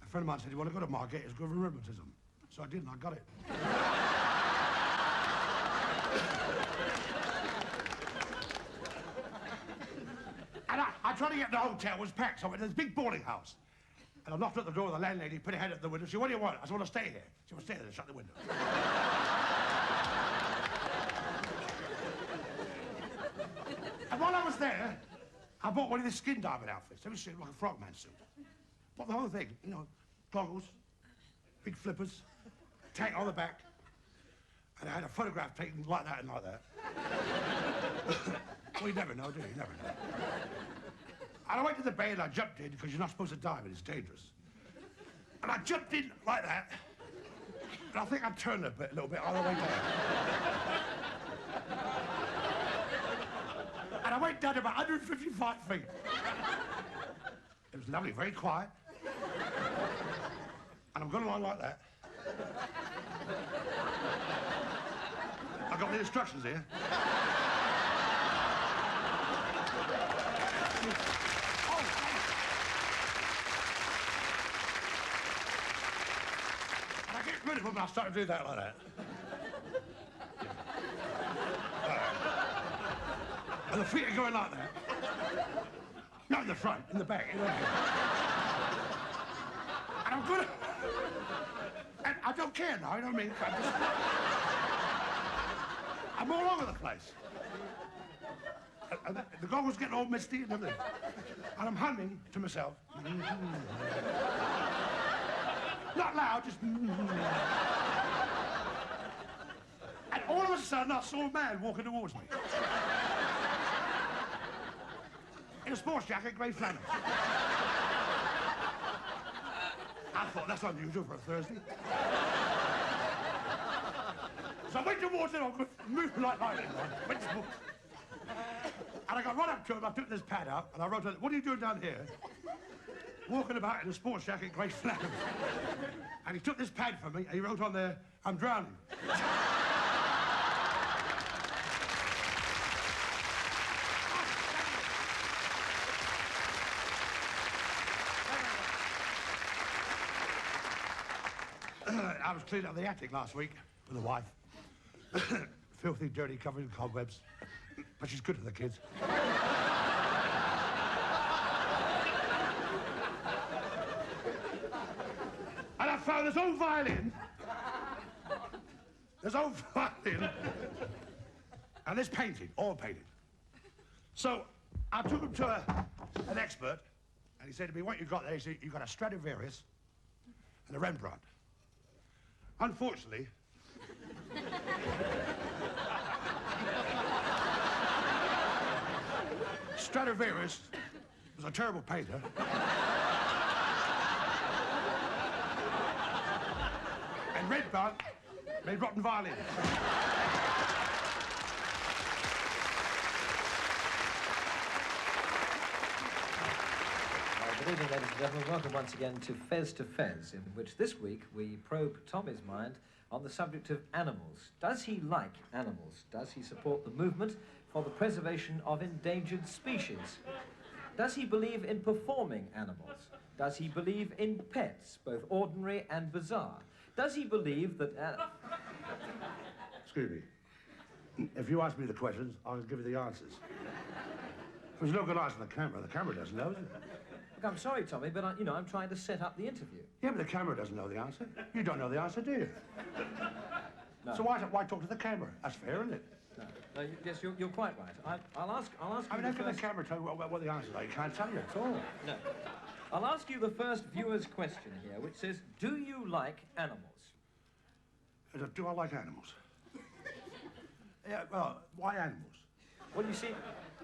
A friend of mine said, you want to go to Margate? It's good for rheumatism. So I did, and I got it. And I tried to get to the hotel, it was packed, so I went to this big boarding house. And I knocked at the door of the landlady, put her head at the window. She said, what do you want? I said, I want to stay here. She said, stay there, shut the window. And while I was there, I bought one of these skin diving outfits. Every suit like a frogman suit. Bought the whole thing, you know, goggles, big flippers, tank on the back. And I had a photograph taken like that and like that. Well, you never know, do you? You never know. And I went to the bay and I jumped in because you're not supposed to dive and it's dangerous. And I jumped in like that. And I think I turned a little bit all the way down. And I went down to about 155 feet. It was lovely, very quiet. And I'm going along like that. I've got the instructions here. And I get rid of them and I start to do that like that. And the feet are going like that. Not in the front, in the back. And I'm good. And I don't care now, you know what I mean? I'm all over the place. And the goggles getting all misty and everything. And I'm humming to myself. Not loud, just... And all of a sudden, I saw a man walking towards me. In a sports jacket, grey flannels. I thought, that's unusual for a Thursday. So I went towards him, I was moving like lightning. Went towards. And I got right up to him, I took this pad out, and I wrote, what are you doing down here? Walking about in a sports jacket, grey flannels. And he took this pad from me, and he wrote on there, I'm drowning. I was cleaning up the attic last week with the wife. Filthy, dirty, covered in cobwebs. But she's good to the kids. And I found this old violin. This old violin. And this painting, all painted. So I took him to an expert, and he said to me, what you got there? He said, you've got a Stradivarius and a Rembrandt. Unfortunately, Stradivarius was a terrible painter. And Rembrandt made rotten violins. Good evening, ladies and gentlemen. Welcome once again to Fez, in which this week we probe Tommy's mind on the subject of animals. Does he like animals? Does he support the movement for the preservation of endangered species? Does he believe in performing animals? Does he believe in pets, both ordinary and bizarre? Does he believe that... Excuse me. If you ask me the questions, I'll give you the answers. There's no good answer to the camera. The camera doesn't know, does it? Look, I'm sorry, Tommy, but I'm trying to set up the interview. Yeah, but the camera doesn't know the answer. You don't know the answer, do you? No. So why talk to the camera? That's fair, isn't it? No, yes, you're quite right. I'll ask I mean, you how can the camera tell you what the answers are? You can't tell you at all. No. I'll ask you the first viewer's question here, which says, do you like animals? Do I like animals? Yeah, well, why animals? Well, you see,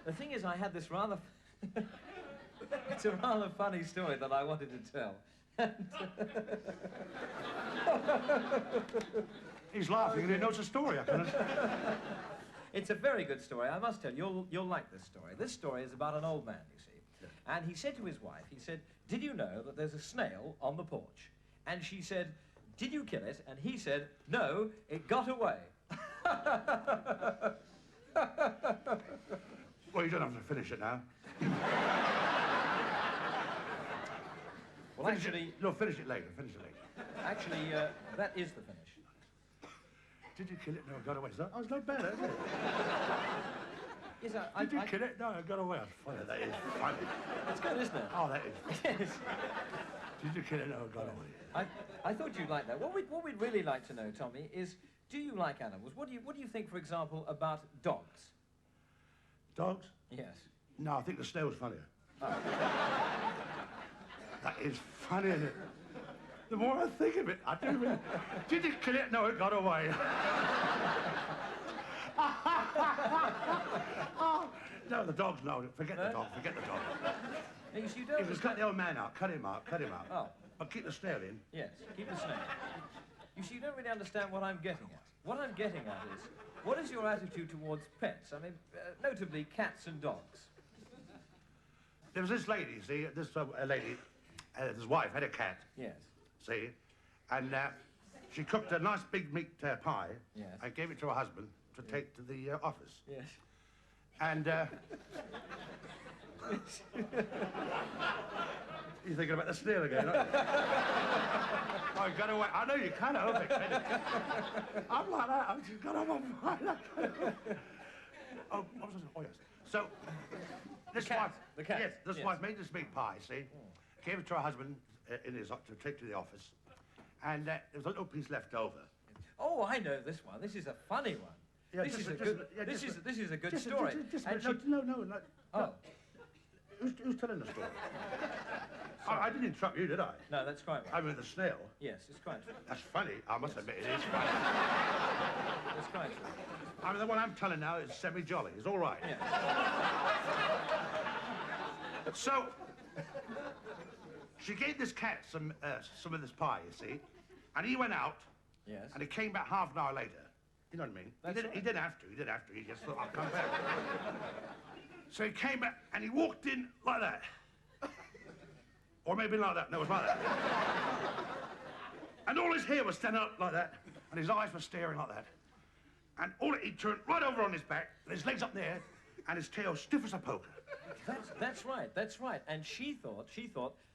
the thing is, I had this rather... It's a rather funny story that I wanted to tell. He's laughing and he knows the story. I can It's a very good story. I must tell you, you'll like this story. This story is about an old man, you see. And he said to his wife, he said, did you know that there's a snail on the porch? And she said, did you kill it? And he said, no, it got away. Well, you don't have to finish it now. Well, Finish actually... it. No, finish it later, finish it later. Actually, that is the finish. Did you kill it? No, I got away. That was not bad, is it? Yes, Did you kill it? No, I got away. That's funny. That is funny. It's good, isn't it? Oh, that is. Yes. Did you kill it? No, I got away. I thought you'd like that. What we'd really like to know, Tommy, is do you like animals? What do you think, for example, about dogs? Dogs? Yes. No, I think the snail's funnier. Oh. That is funny, isn't it? The more I think of it, I do really... Did you kill it? No, it got away. Oh, no, the dog's no. Forget the dog. Forget the dog. No, you don't. If it's cut the old man out, cut him out, cut him out. Oh. But keep the snail in. Yes, keep the snail. You see, you don't really understand what I'm getting at. What I'm getting at is, what is your attitude towards pets? I mean, notably cats and dogs. There was this lady, see, this lady, his wife had a cat. Yes. See, and she cooked a nice big meat pie. Yes. And gave it to her husband to take to the office. Yes. And you're thinking about the snail again, aren't you? Oh, you got away. I know you can't help it. I'm like that. I've just got on my mind. Oh, what was I saying? Oh, yes. So, this wife... The cat. Yes, this wife made this meat pie, see? Gave it to her husband to take to the office. And there was a little piece left over. Oh, I know this one. This is a funny one. Yeah, this is a good Just story. no. Oh. Who's telling the story? I didn't interrupt you, did I? No, that's quite right. I mean, the snail. Yes, it's quite true. That's funny. I must admit, it is funny. It's quite true. I mean, the one I'm telling now is semi-jolly. It's all right. Yeah. So, she gave this cat some of this pie, you see, and he went out. Yes. And he came back half an hour later. You know what I mean? He didn't have to. He just thought, I'll come back. So he came back and he walked in like that. Or maybe like that. No, it was like that. And all his hair was standing up like that. And his eyes were staring like that. And he turned right over on his back, and his legs up in the air, and his tail stiff as a poker. That's right. And she thought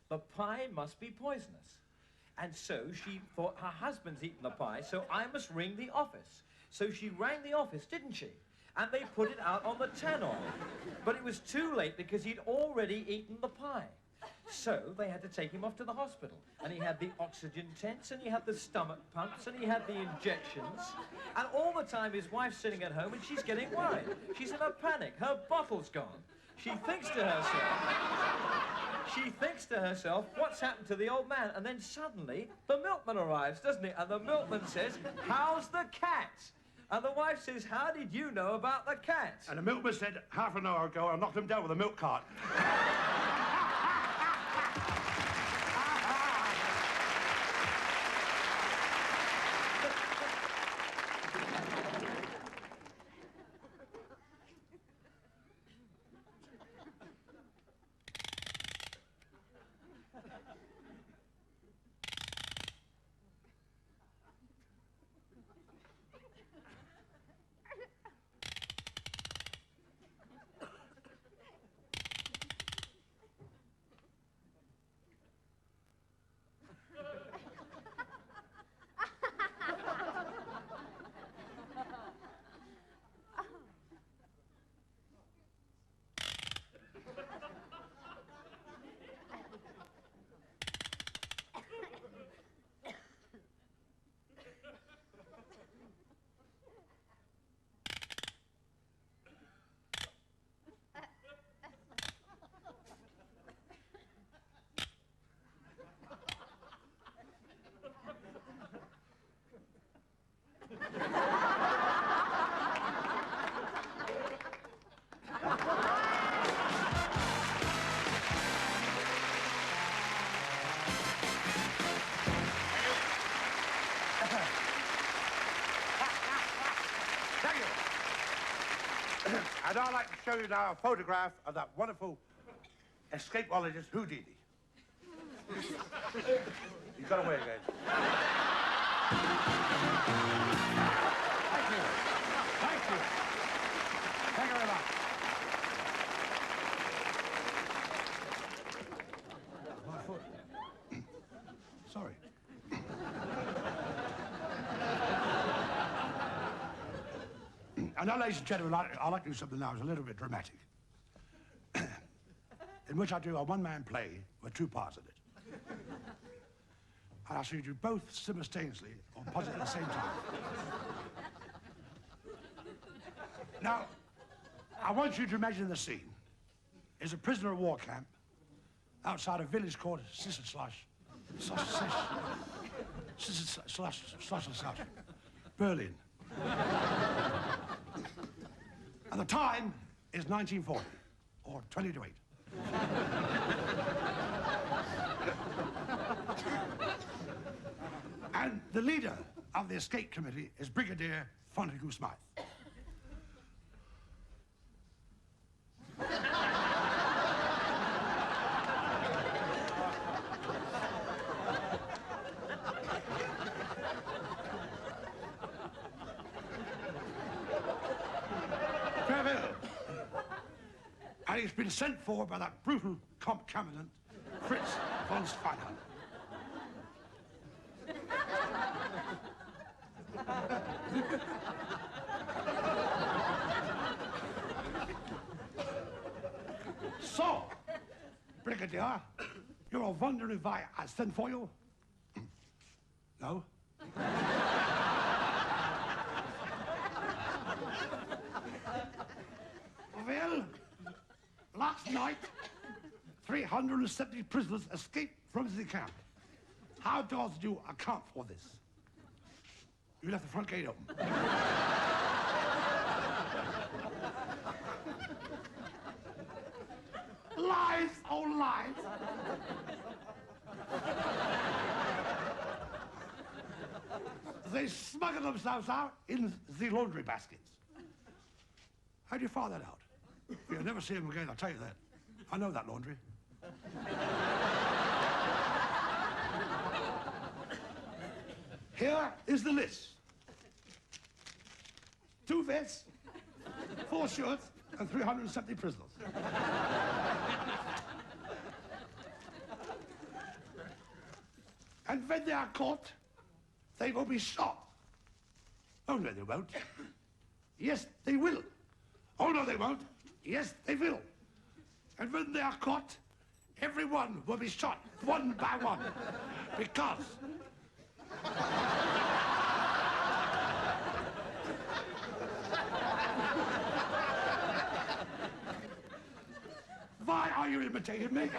the pie must be poisonous. And so she thought her husband's eaten the pie, so I must ring the office. So she rang the office, didn't she? And they put it out on the tannoy. But it was too late because he'd already eaten the pie. So they had to take him off to the hospital. And he had the oxygen tents, and he had the stomach pumps, and he had the injections. And all the time his wife's sitting at home and she's getting worried. She's in a panic. Her bottle's gone. She thinks to herself, what's happened to the old man? And then suddenly, the milkman arrives, doesn't he? And the milkman says, how's the cat? And the wife says, how did you know about the cat? And the milkman said, half an hour ago, I knocked him down with a milk cart. And I'd like to show you now a photograph of that wonderful escapologist Houdini. You got away again. Thank you. Thank you. Thank you very much. My foot. And now, ladies and gentlemen, I'd like to do something now that's a little bit dramatic. In which I do a one-man play with two parts in it. And I shall do both simultaneously or possibly at the same time. Now, I want you to imagine the scene. It's a prisoner of war camp outside a village called Berlin. And the time is 1940, or 20 to 8. And the leader of the escape committee is Brigadier Fontague Smythe. And he's been sent for by that brutal comp commandant, Fritz von Steinhardt. So, Brigadier, you're all wondering why I sent for you? No? Well, last night, 370 prisoners escaped from the camp. How does you account for this? You left the front gate open. Lies, oh lies. They smuggle themselves out in the laundry baskets. How do you find that out? You'll never see them again, I'll tell you that. I know that laundry. Here is the list. 2 vests, 4 shirts, and 370 prisoners. And when they are caught, they will be shot. Oh, no, they won't. Yes, they will. Oh, no, they won't. Yes, they will. And when they are caught, everyone will be shot one by one. Because... Why are you imitating me?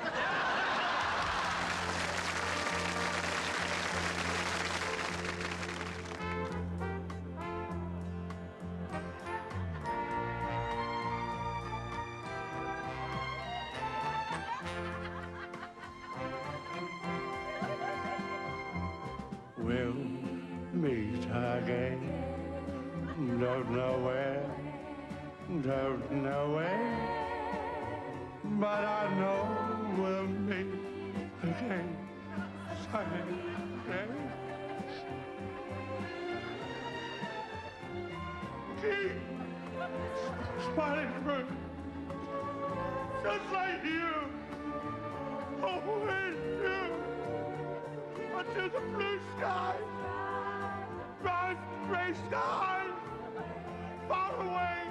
We'll meet again. Don't know where, don't know where, but I know we'll meet again someday. Keep smiling through, just like you always do. Until the blue sky, bright gray sky, far away.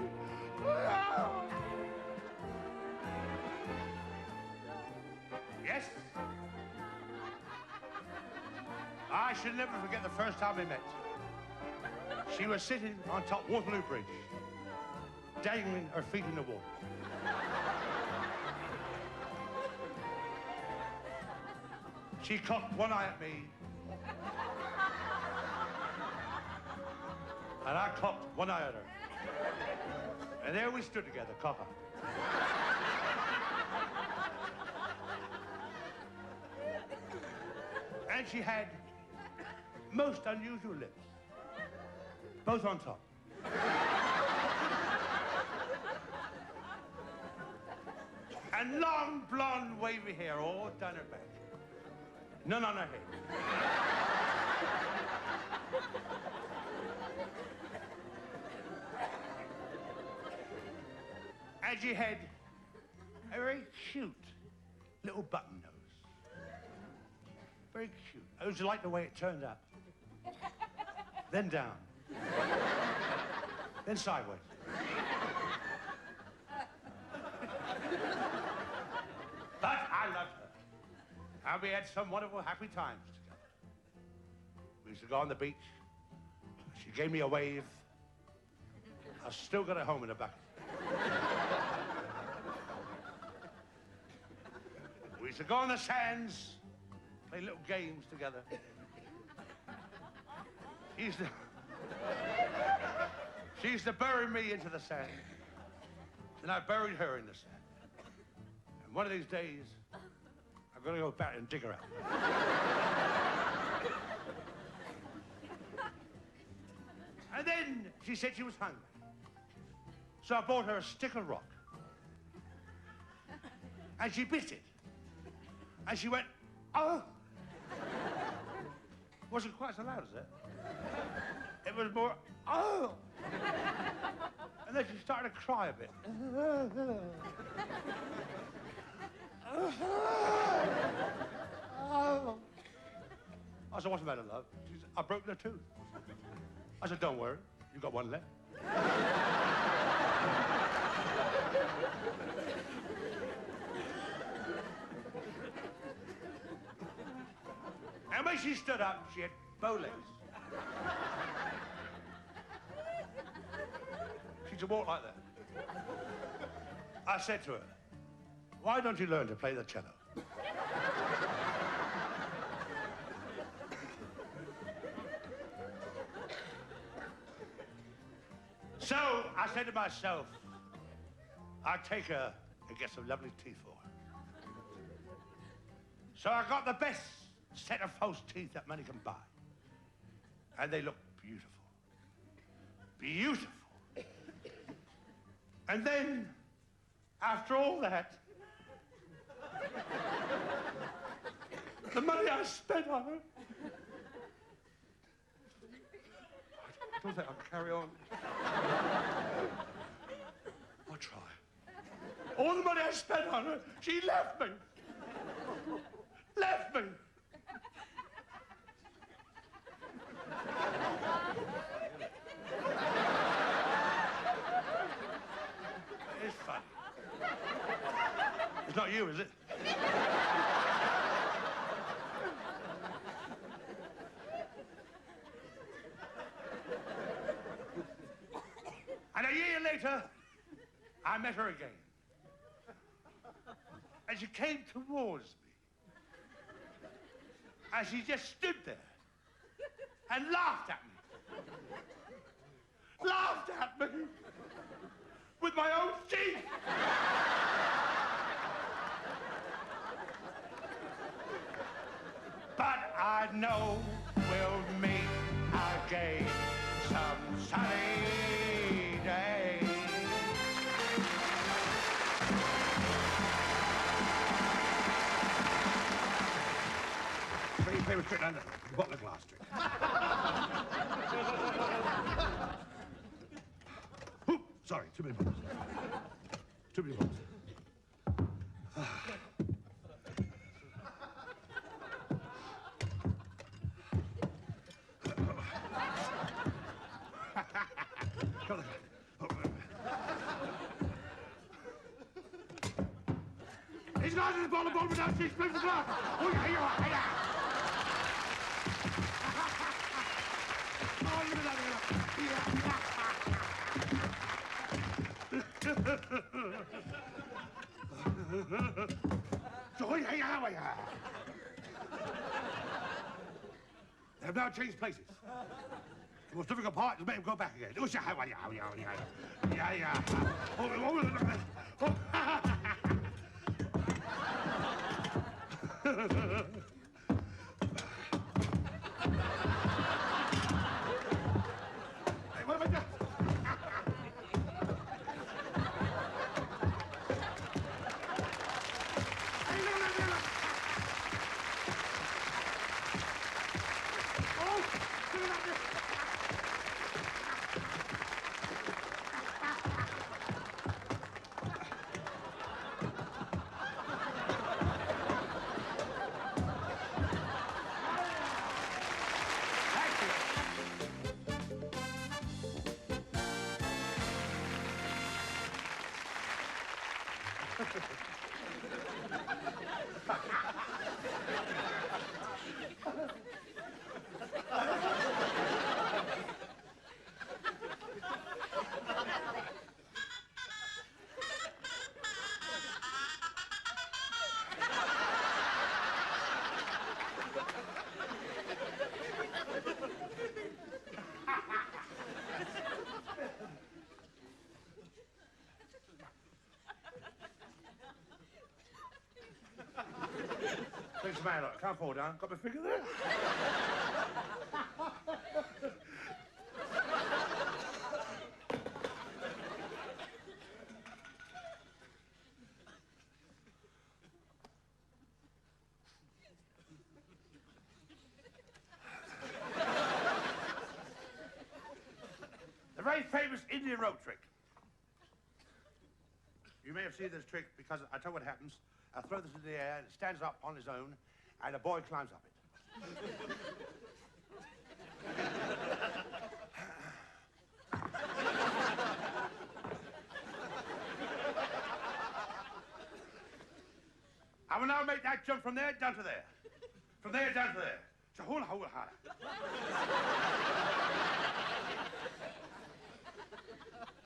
Yes? I shall never forget the first time we met. She was sitting on top Waterloo Bridge, dangling her feet in the water. She cocked one eye at me, and I cocked one eye at her. And there we stood together, copper. And she had most unusual lips, both on top. And long, blonde, wavy hair all down her back. None on her head. And she had a very cute little button nose. Very cute. I used to like the way it turned up. Then down. Then sideways. But I loved her. And we had some wonderful, happy times together. We used to go on the beach. She gave me a wave. I still got it home in a bucket. We used to go on the sands, play little games together. She used to bury me into the sand. And I buried her in the sand. And one of these days, I'm going to go back and dig her out. And then she said she was hungry. So I bought her a stick of rock. And she bit it. And she went, oh. Wasn't quite so loud as that. It was more, oh. And then she started to cry a bit. I said, what's the matter, love? She said, I've broken a tooth. I said, don't worry, you've got one left. And when she stood up, she had bow legs. She could walk like that. I said to her, why don't you learn to play the cello? So I said to myself, I'd take her and get some lovely teeth for her. So I got the best set of false teeth that money can buy. And they look beautiful. Beautiful. And then, after all that, the money I spent on her, I don't think I'll carry on. I'll try. All the money I spent on her, she left me. Left me. It's funny. It's not you, is it? And a year later, I met her again. And she came towards me. And she just stood there and laughed at me. Laughed at me with my own teeth. But I know we'll meet again some sunny day. Three favorite trick under the bottle of glass trick. Oop, sorry, too many bottles. Too many bottles. He's got his bottle without six plates of glass. Oh, yeah, yeah. Oh, look at that. They have now changed places. The most difficult part is to make him go back again. Oh, yeah. Hey, what have I done? Hey, look. Oh, look at that. the matter? I can't fall down. Got my finger there. A very famous Indian rope trick. You may have seen this trick because I tell you what happens. I throw this into the air and it stands up on his own and a boy climbs up it. I will now make that jump from there down to there. From there down to there. Chahula hula hara.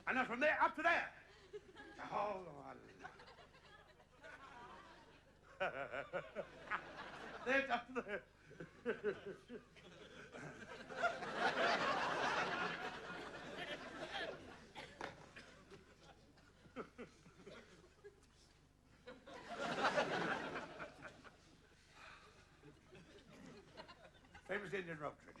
And then from there up to there. There up to there. Famous Indian rope trick.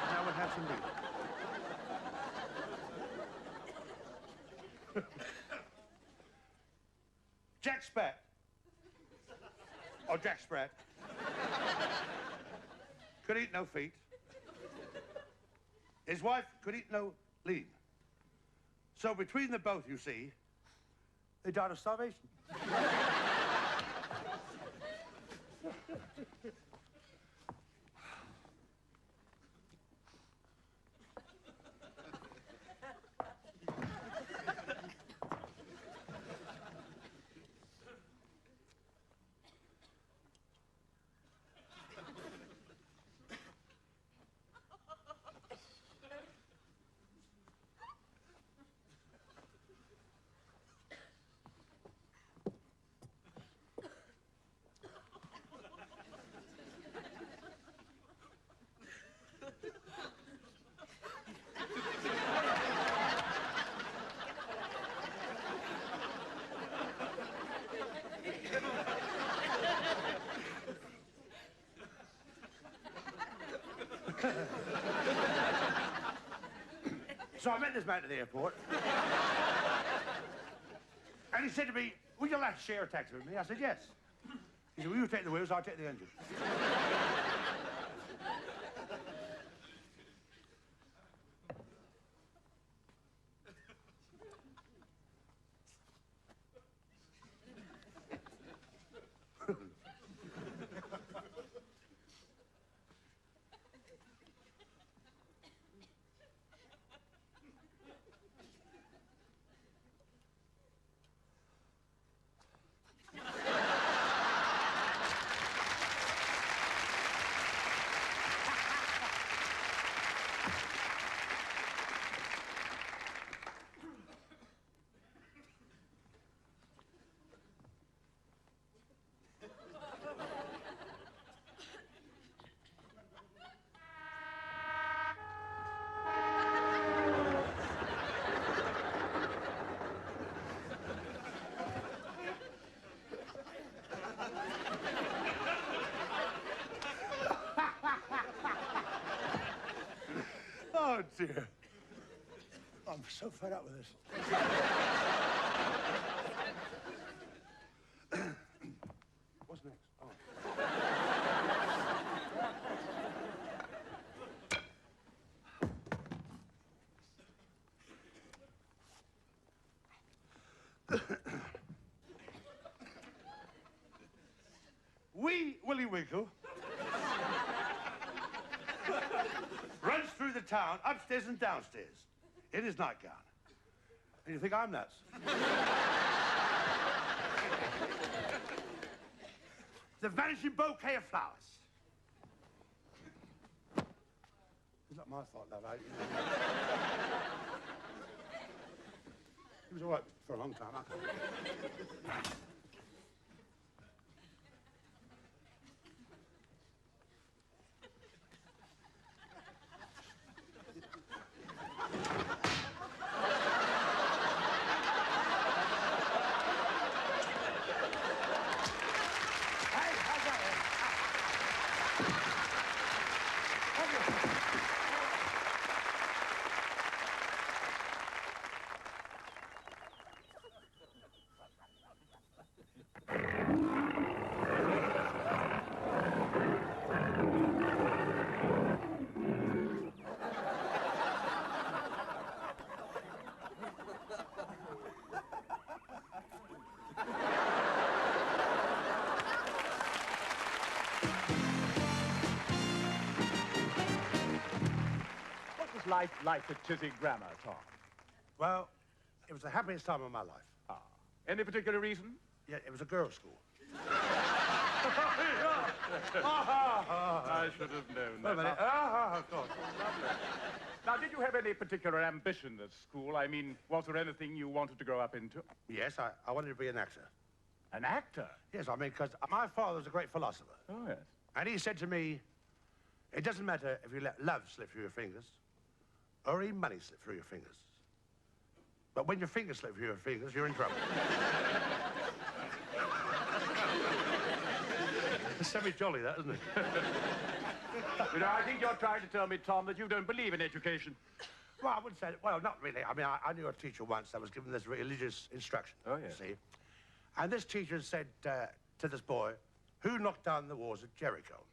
Now we'll have some meat. Jack Spat. Or Jack Sprat. Could eat no feet. His wife could eat no lean. So between the both, you see, they died of starvation. So I met this man at the airport. And he said to me, would you like to share a taxi with me? I said, yes. He said, well, you take the wheels, I'll take the engine. Oh, dear. I'm so fed up with this. What's next? Oh. Wee Willie Winkle runs through the town, upstairs and downstairs, in his nightgown. And you think I'm nuts? The vanishing bouquet of flowers. It's not my fault, love. He was all right for a long time. Life like at Chiswick Grammar, Tom? Well, it was the happiest time of my life. Ah. Any particular reason? Yeah, it was a girls' school. I should have known that. Wait a minute. Of course. Now, did you have any particular ambition at school? I mean, was there anything you wanted to grow up into? Yes, I wanted to be an actor. An actor? Yes, I mean, because my father was a great philosopher. Oh, yes. And he said to me, it doesn't matter if you let love slip through your fingers or even money slip through your fingers. But when your fingers slip through your fingers, you're in trouble. It's semi-jolly, that, isn't it? You know, I think you're trying to tell me, Tom, that you don't believe in education. Well, I wouldn't say, well, not really. I mean, I knew a teacher once that was given this religious instruction. Oh, yes. See? And this teacher said to this boy, who knocked down the walls at Jericho?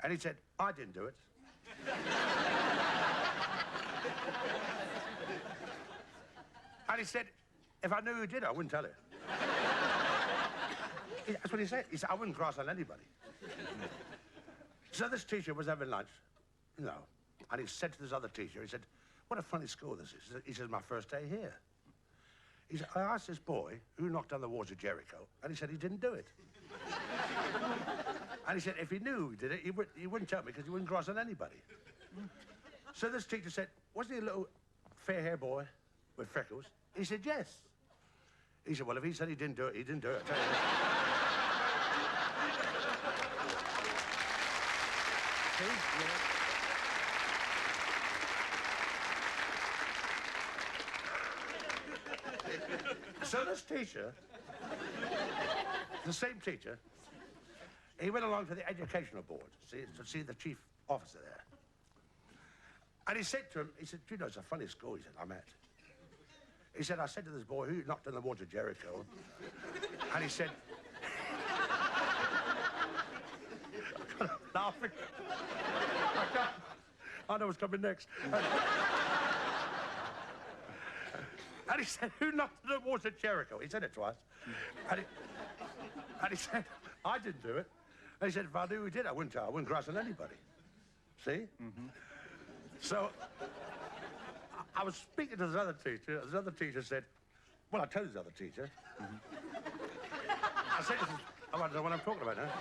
And he said, I didn't do it. And he said, if I knew who did it, I wouldn't tell it. That's what he said. He said, I wouldn't cross on anybody. So this teacher was having lunch, you know, and he said to this other teacher, he said, what a funny school this is. He said, my first day here. He said, I asked this boy who knocked down the walls of Jericho, and he said he didn't do it. And he said, if he knew who did it, he wouldn't tell me because he wouldn't cross on anybody. So this teacher said, wasn't he a little fair-haired boy with freckles? He said, yes. He said, well, if he said he didn't do it, he didn't do it. I tell you. See? Yeah. So this teacher, the same teacher, he went along to the educational board to see the chief officer there. And he said to him, he said, you know, it's a funny school, he said, I'm at. He said, I said to this boy, who knocked on the walls of Jericho? And he said, I'm laughing. I know what's coming next. And he said, who knocked on the walls of Jericho? He said it twice. And he said, I didn't do it. And he said, if I knew who did, I wouldn't tell. I wouldn't cross on anybody. See? Mm-hmm. So I was speaking to this other teacher. This other teacher said, well, I told this other teacher. Mm-hmm. I said, I don't know what I'm talking about now.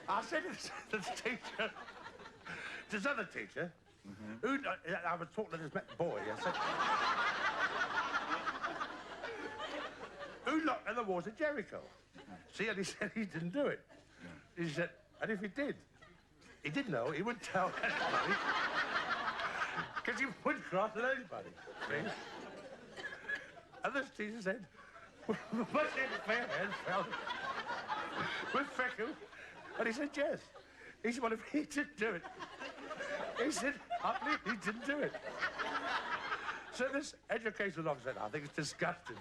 I said to this teacher, this other teacher, mm-hmm. who, I was talking to this boy, I said, who knocked on the walls of Jericho? See, and he said he didn't do it. He said, and if he did, he didn't know, he wouldn't tell anybody. Because he wouldn't cross on anybody. See? And this teacher said, much in fair fella with freckles. And he said, yes. He said, well, if he didn't do it, he said, I believe he didn't do it. So this educational officer said, I think it's disgusting.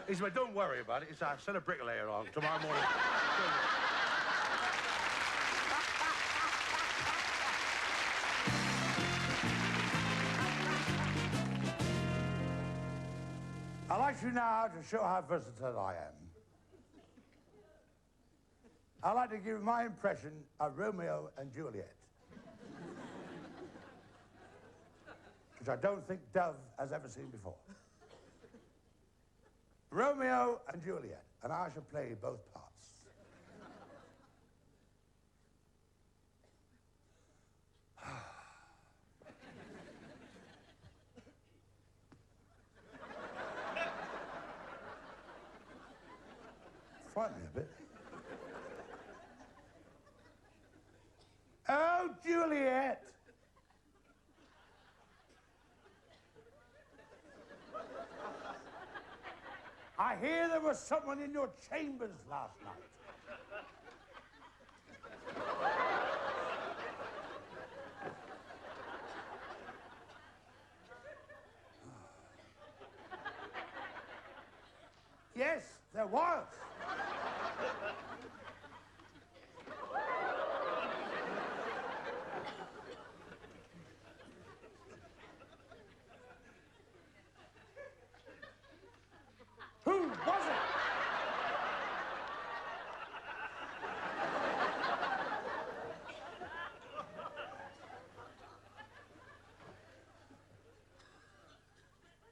He said, well, don't worry about it. He said, I'll send a bricklayer on tomorrow morning. I'd like you now to show how versatile I am. I'd like to give my impression of Romeo and Juliet. Which I don't think Dove has ever seen before. Romeo and Juliet, and I shall play both parts. Frightened me a bit. Oh, Juliet! I hear there was someone in your chambers last night. Yes, there was. Who was it?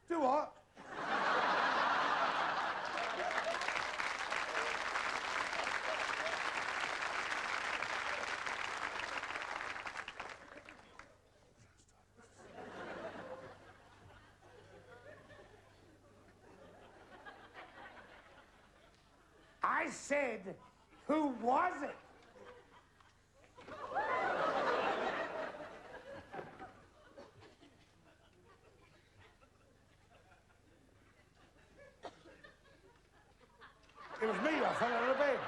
Do what? I said, who was it? It was me, I fell out of bed.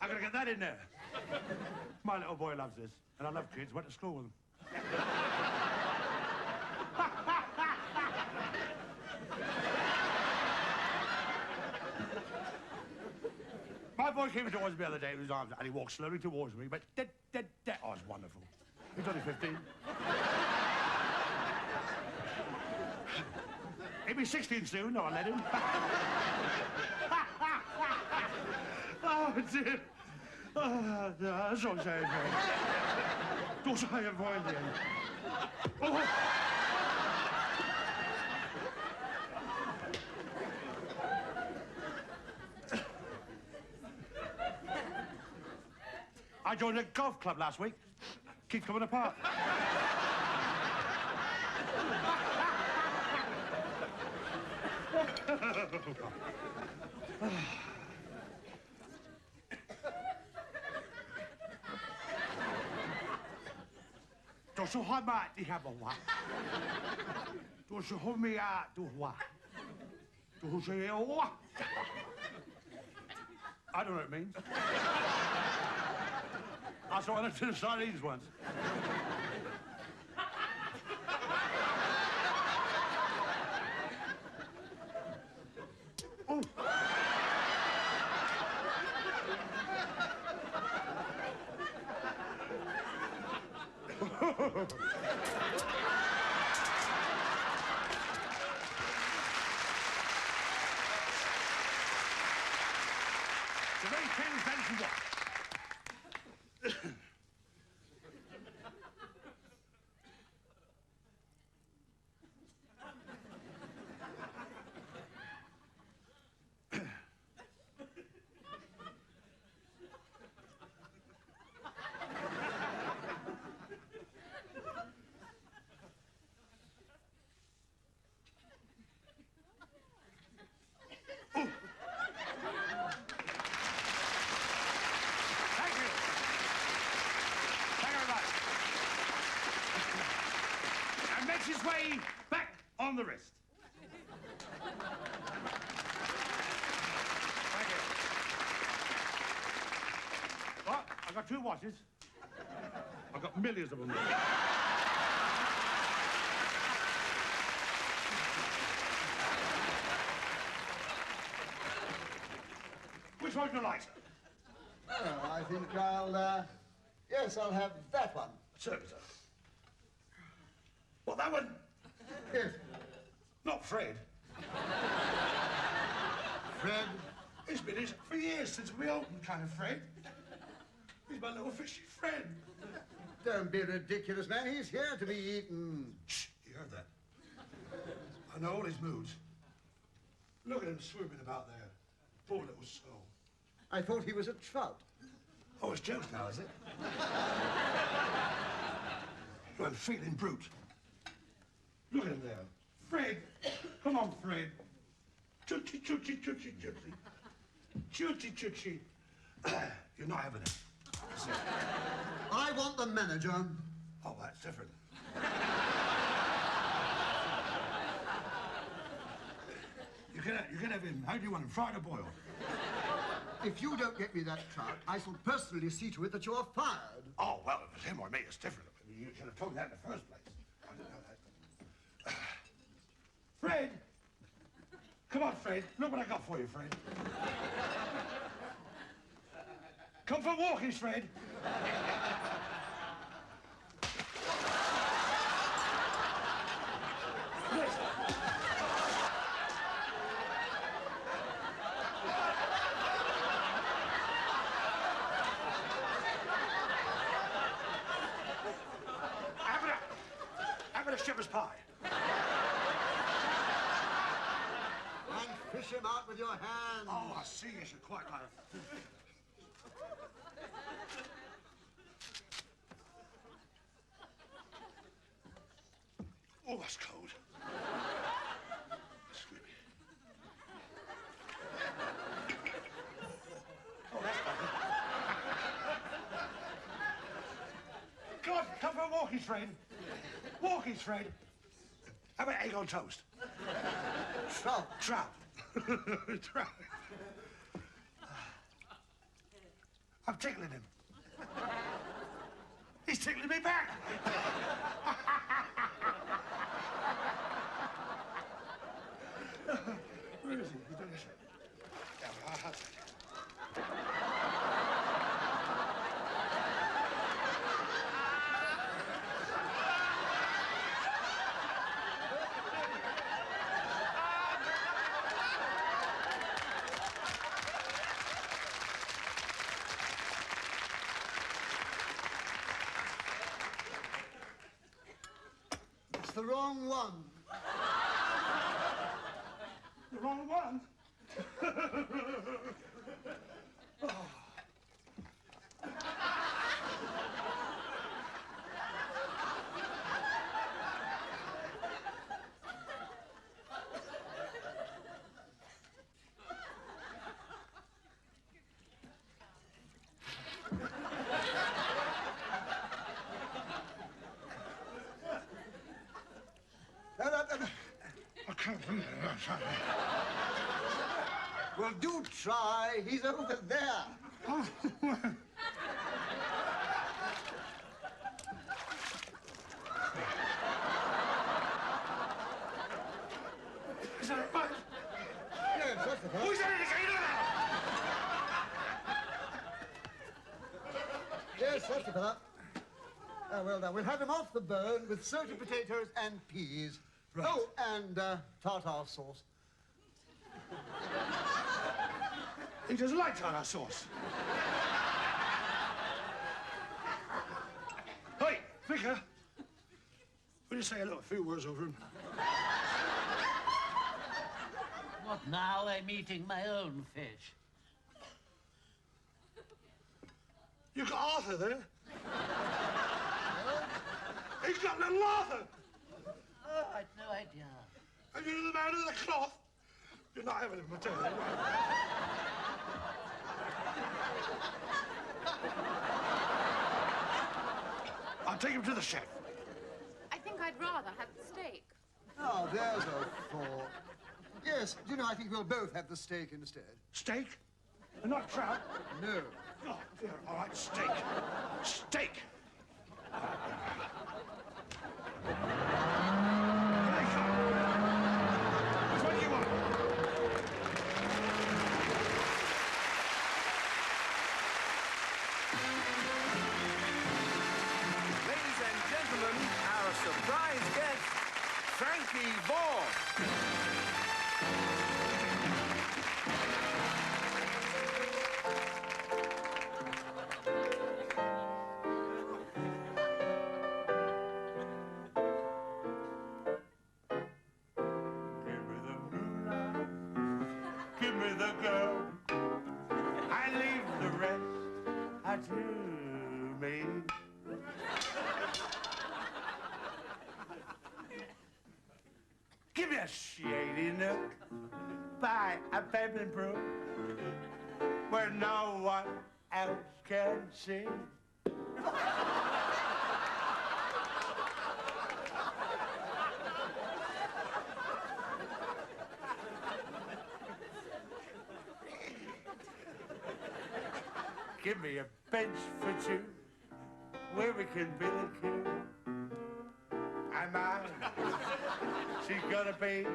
I'm gonna get that in there. My little boy loves this, and I love kids. Went to school with them. My boy came towards me the other day with his arms, and he walked slowly towards me, but dead. Oh, it's wonderful. He's only 15. He'll be 16 soon, no, I'll let him. Oh, dear. Oh, no, så säger jag. Då sa jag vad igen. Oh. I joined a golf club last week. Keeps coming apart. Då så har man det här bara. Då så har man då va. Då så jag. I don't know what it means. I saw it to the sardines once. Oh. tin fancy what? Thank you. Thank you very much. And makes his way back on the wrist. Thank you. Well, I've got 2 watches. I've got millions of them. Which one do you like? Oh, I think yes, I'll have that one. Sir. What, that one? Yes. Not Fred. Fred? It's been his for years since we opened, kind of Fred. He's my little fishy friend. Don't be ridiculous, man. He's here to be eaten. Shh, you heard that? I know all his moods. Look at him swimming about there. Poor little soul. I thought he was a trout. Oh, it's jokes now, is it? I'm feeling brute. Look at him there. Fred! Come on, Fred. Choochie, choochie, choochie, choochie. Choochie, choochie. You're not having it. I want the manager. Oh, that's different. You can have him. How do you want him? Fried or boiled? If you don't get me that trout, I shall personally see to it that you are fired. Oh, well, if it's him or me, it's different. You should have told me that in the first place. I didn't know that. Fred! Come on, Fred. Look what I got for you, Fred. Come for walkies, Fred. Yes. Have a shepherd's pie. And fish him out with your hands. Oh, I see. You should quite like it. Oh, that's cold. Excuse me. Oh, that's better. God, come for a walkie, Fred. Walkie, Fred. How about egg on toast? Trout. Trout. Trout. I'm tickling him. He's tickling me back. Where is he? He don't listen. Yeah, well, I'll take it. It's the wrong one. The wrong one? I can't believe it. Well, do try. He's over there. Is that right? Yes, that's the part. Who's that indicator? Yes, that's the part. Well done. We'll have him off the bone with salted potatoes and peas. Right. Oh, and tartar sauce. He doesn't like tartar sauce. Hey, Vicar. Will you say a few words over him? What now? I'm eating my own fish. You got Arthur there? He's got little Arthur! Oh, I'd no idea. And you're the man of the cloth? You're not having him, I tell you. I'll take him to the chef. I think I'd rather have the steak. Oh, there's a thought. Yes, do you know, I think we'll both have the steak instead. Steak? And not trout? No. Oh, dear. All right, steak. Steak. Here they come. Which one do you want? Ladies and gentlemen, our surprise guest, Frankie Vaughan. Give me the girl. I leave the rest to me. Give me a shady nook by a pebble brook where no one else can see. Give me a bench for two where we can be the king. And she's gonna be,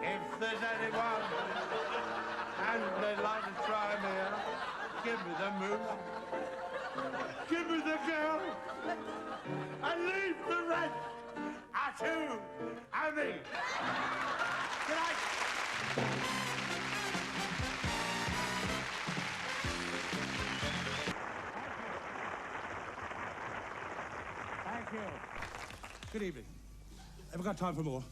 if there's anyone and they'd like to try me out, give me the moon, give me the girl, and leave the rest to me. Good night. Thank you. Good evening. Have we got time for more?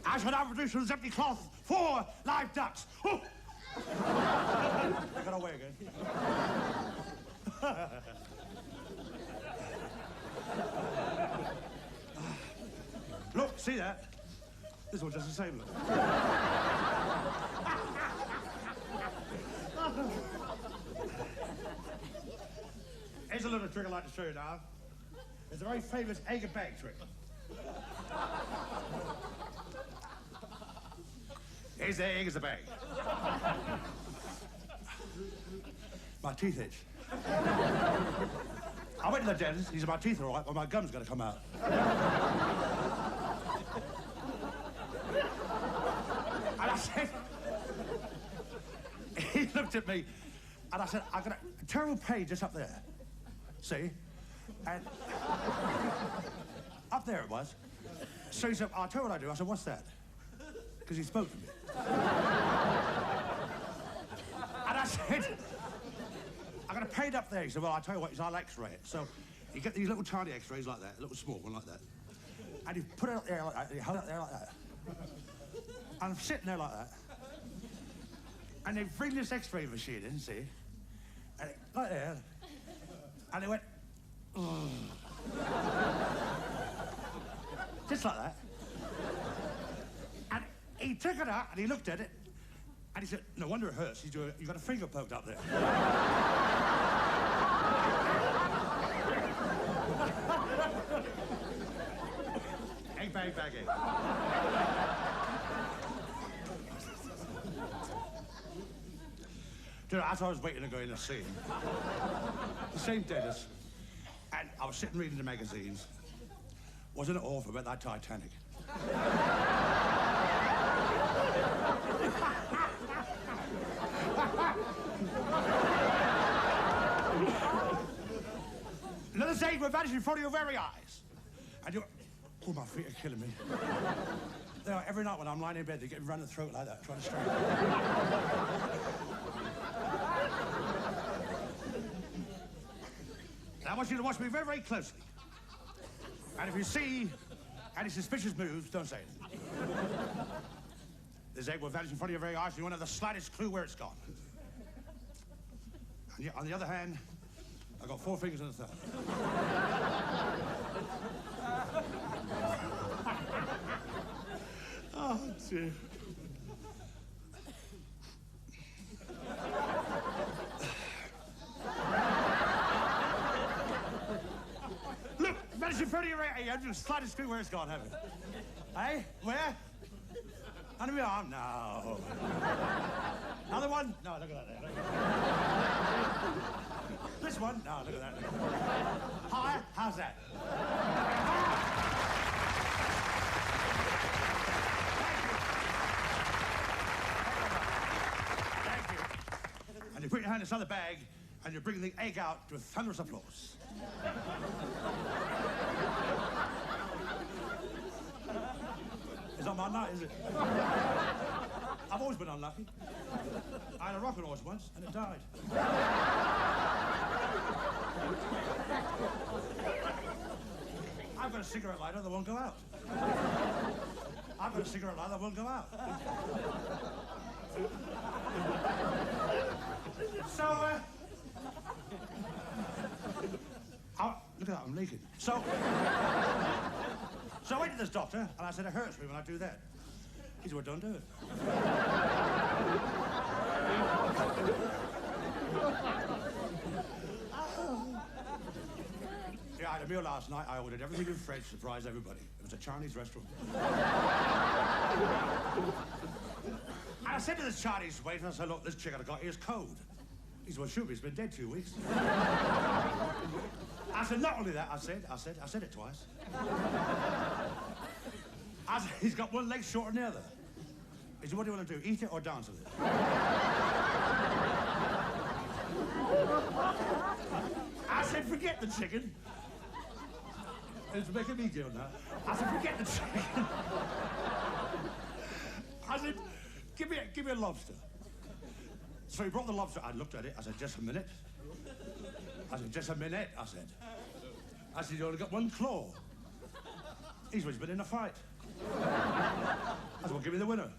I shall now produce from this empty cloth 4 live ducks. Oh! I got away again. Look, see that? This one does the same look. Here's a little trick I'd like to show you now. It's a very famous egg and bag trick. Here's the egg, here's the bag. My teeth itch. I went to the dentist, he said my teeth are all right, but my gum's gonna come out. And I said, he looked at me, and I said, I've got a terrible pain just up there. See? And up there it was. So he said, I'll tell you what I do. I said, what's that? Because he spoke to me. And I said, I've got a pain up there. He said, well, I'll tell you what, I'll x-ray it. So you get these little tiny x-rays like that, a little small one like that. And you put it up there like that, you hold it up there like that. And I'm sitting there like that. And they bring this x-ray machine in, see? And it, like there. And he went, ugh. Just like that. And he took it out and he looked at it and he said, no wonder it hurts. You've got a finger poked up there. Egg, bag, bag, egg. You know, as I was waiting to go in the scene, the same dentist, and I was sitting reading the magazines. Wasn't it awful about that Titanic? Another day, we're vanishing in front of your very eyes. And you're, oh, my feet are killing me. They are, every night when I'm lying in bed, they get me round the throat like that, trying to strain. Now, I want you to watch me very, very closely. And if you see any suspicious moves, don't say anything. This egg will vanish in front of your very eyes, and you won't have the slightest clue where it's gone. And yet, on the other hand, I've got 4 fingers and a thumb. Oh, dear. Look, managed in front of your right eye. You just slightest clue where it's gone, haven't you? Hey, where? Under my arm? No. Another one? No, look at that there. Look at that. This one? No, look at that. Look at that. Higher? How's that? Thank you. And you put your hand inside the bag, and you bring the egg out with thunderous applause. It's not my night, is it? I've always been unlucky. I had a rocket horse once, and it died. I've got a cigarette lighter that won't go out. I've got a cigarette lighter that won't go out. So, look at that, I'm leaking. So I went to this doctor, and I said, it hurts me when I do that. He said, well, don't do it. Yeah, I had a meal last night. I ordered everything in French to surprise everybody. It was a Chinese restaurant. And I said to this Chinese waiter, I said, look, this chicken I got here is cold. He said, well, shoot me, it's been dead 2 weeks. I said, not only that, I said it twice. I said, he's got one leg shorter than the other. He said, what do you want to do, eat it or dance with it? I said, forget the chicken. It's making a big deal now. I said, forget the chicken. I said, give me a lobster. So he brought the lobster. I looked at it. I said, just a minute. I said, just a minute, I said. I said, you only got one claw. He's been in a fight. I said, well, give me the winner.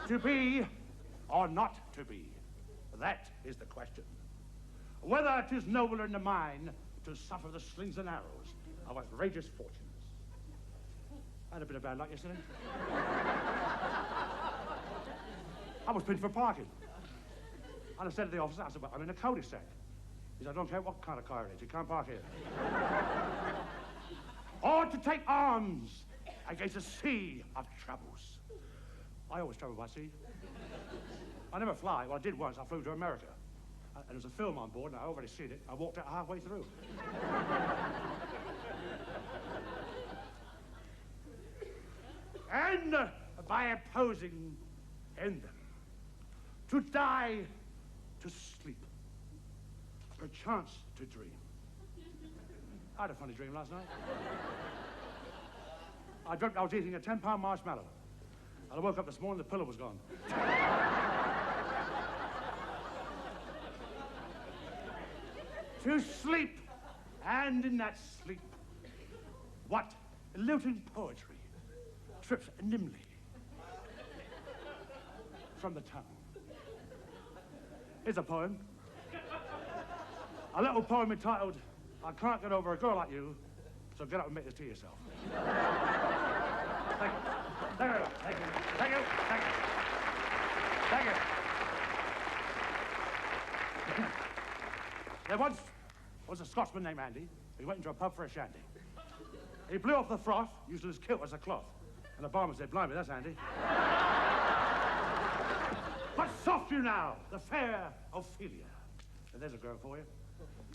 To be or not to be, that is the question. Whether it is nobler in the mind to suffer the slings and arrows of outrageous fortunes. I had a bit of bad luck yesterday. I was pinned for parking. And I said to the officer, I said, well, I'm in a cul-de-sac. He said, I don't care what kind of car it is, you can't park here. Or to take arms against a sea of troubles. I always travel by sea. I never fly. Well, I did once. I flew to America. And there was a film on board, and I already seen it. I walked out halfway through. And by opposing in them, to die, to sleep, perchance to dream. I had a funny dream last night. I dreamt I was eating a 10-pound marshmallow. And I woke up this morning, the pillow was gone. To sleep, and in that sleep, what lilting poetry trips nimbly from the tongue. Here's a poem. A little poem entitled, I can't get over a girl like you, so get up and make this tea yourself. Thank you. Thank you. Thank you. Thank you. Thank you. Thank you. There once was a Scotsman named Andy. He went into a pub for a shandy. He blew off the froth, using his kilt as a cloth. And the barman said, blimey, that's Andy. But soft you now, the fair Ophelia. And there's a girl for you.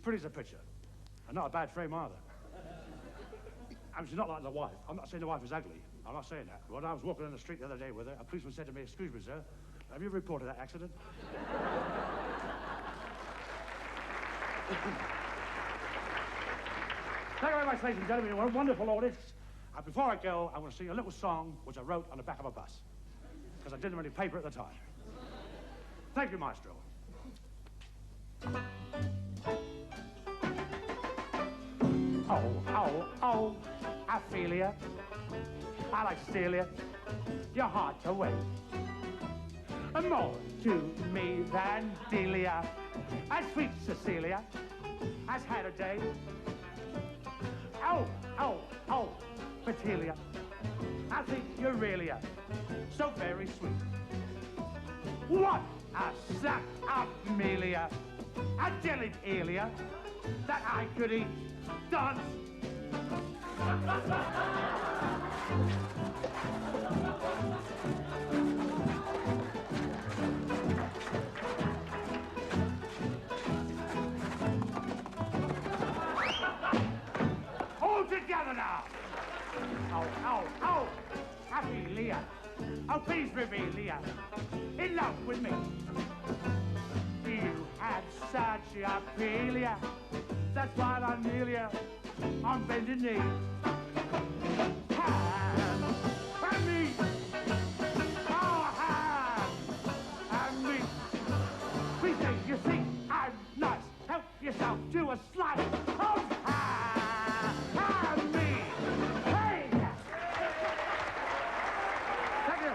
Pretty as a picture. And not a bad frame either. I mean, she's not like the wife. I'm not saying the wife is ugly. I'm not saying that. When I was walking on the street the other day with her, a policeman said to me, excuse me, sir, have you reported that accident? Thank you very much, ladies and gentlemen. You're a wonderful audience. Before I go, I want to sing a little song which I wrote on the back of a bus, because I didn't have any paper at the time. Thank you, Maestro. Oh, I feel ya. I like to steal ya. Your heart away. More to me than Delia. As sweet Cecilia has had a day. Oh, Petulia, I think you're really so very sweet. What a sack of melia, a jellied elia that I could eat. Dance. All together now. Oh, Ophelia. Oh, please reveal Leah. In love with me. You had such Ophelia. That's why I'm Amelia. On bended knee. Hand and me. Oh, hand and me. We think you think I'm nuts. Help yourself to a slice of hand and me. Hey! Thank you.